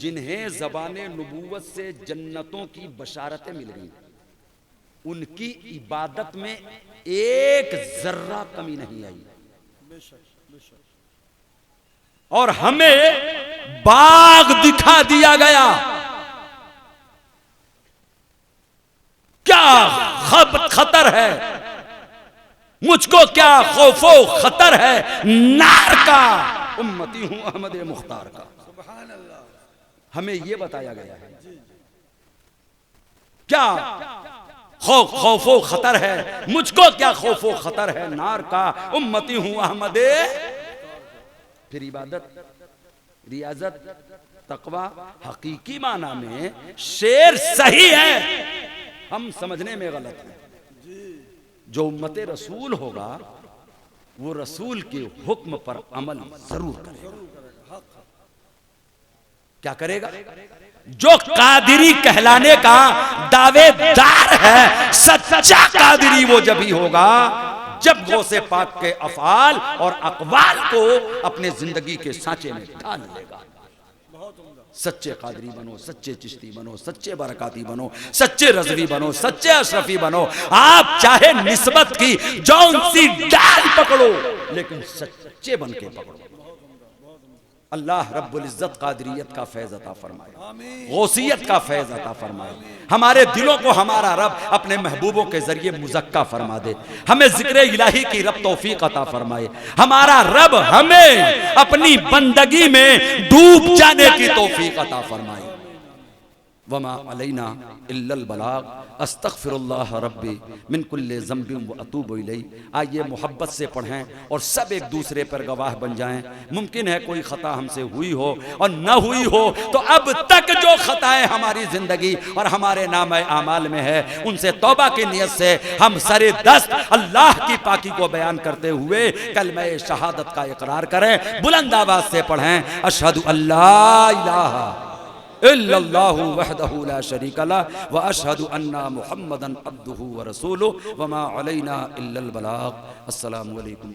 जिन्हें ज़बाने नबूवत से जन्नतों की बशारतें मिल गई, उनकी इबादत में एक जर्रा कमी नहीं आई। और हमें बाग दिखा दिया गया। क्या खतर है मुझको, क्या खौफो खतर है नार का, उम्मती हूं अहमद मुख्तार का। सुभान अल्लाह। हमें यह बताया गया है क्या खौफो खतर है मुझको, क्या खौफो खतर है नार का, उम्मती हूं अहमद। फिर इबादत, रियाजत, तकवा हकीकी माना में शेर सही है, हम समझने में गलत है। जो उम्मते रसूल होगा वो रसूल के हुक्म पर अमल जरूर करेगा। क्या करेगा? जो कादिरी कहलाने का दावेदार है, सच्चा कादिरी वो जब ही होगा जब गौसे पाक के अफआल और अकवाल को अपने जिंदगी के सांचे में ढाल लेगा। सच्चे कादरी बनो, सच्चे चिश्ती बनो, सच्चे बरकाती बनो, सच्चे रज़वी बनो, सच्चे अशरफी बनो। आप चाहे निस्बत की जौन सी डाल पकड़ो, लेकिन सच्चे बन के पकड़ो। अल्लाह रब्बुल इज्जत कादरियत का फैज़ अता फरमाए, गौसियत का फैज़ अता फरमाए। हमारे दिलों को हमारा रब अपने महबूबों के जरिए मुज़क्का फरमा दे। हमें ज़िक्र इलाही की रब तौफीक अता फरमाए। हमारा रब हमें अपनी बंदगी में डूब जाने की तौफीक अता फरमाए। वमा अलैना इल्लल बलाग अस्तगफिरुल्लाह रब्बी मिन कुल्लि ज़ंबिन व अतूबु इलैह। आइए मोहब्बत से पढ़ें और सब एक दूसरे पर गवाह बन जाएं। मुमकिन है कोई ख़ता हमसे हुई हो और न हुई हो तो अब तक जो ख़ताएं हमारी ज़िंदगी और हमारे नामे आमाल में है उनसे तौबा की नियत से हम सरे दस्त अल्लाह की पाकी को बयान करते हुए कलमे शहादत का इकरार करें। बुलंद आवाज़ से पढ़ें अशहदु अल्ला इलाहा इल्लल्लाहु वहदहु ला शरीका लह व अशहदु अन्ना मुहम्मदन अब्दुहु व रसूलुहु व मा अलैना इल्लल बलाग। अस्सलामु अलैकुम।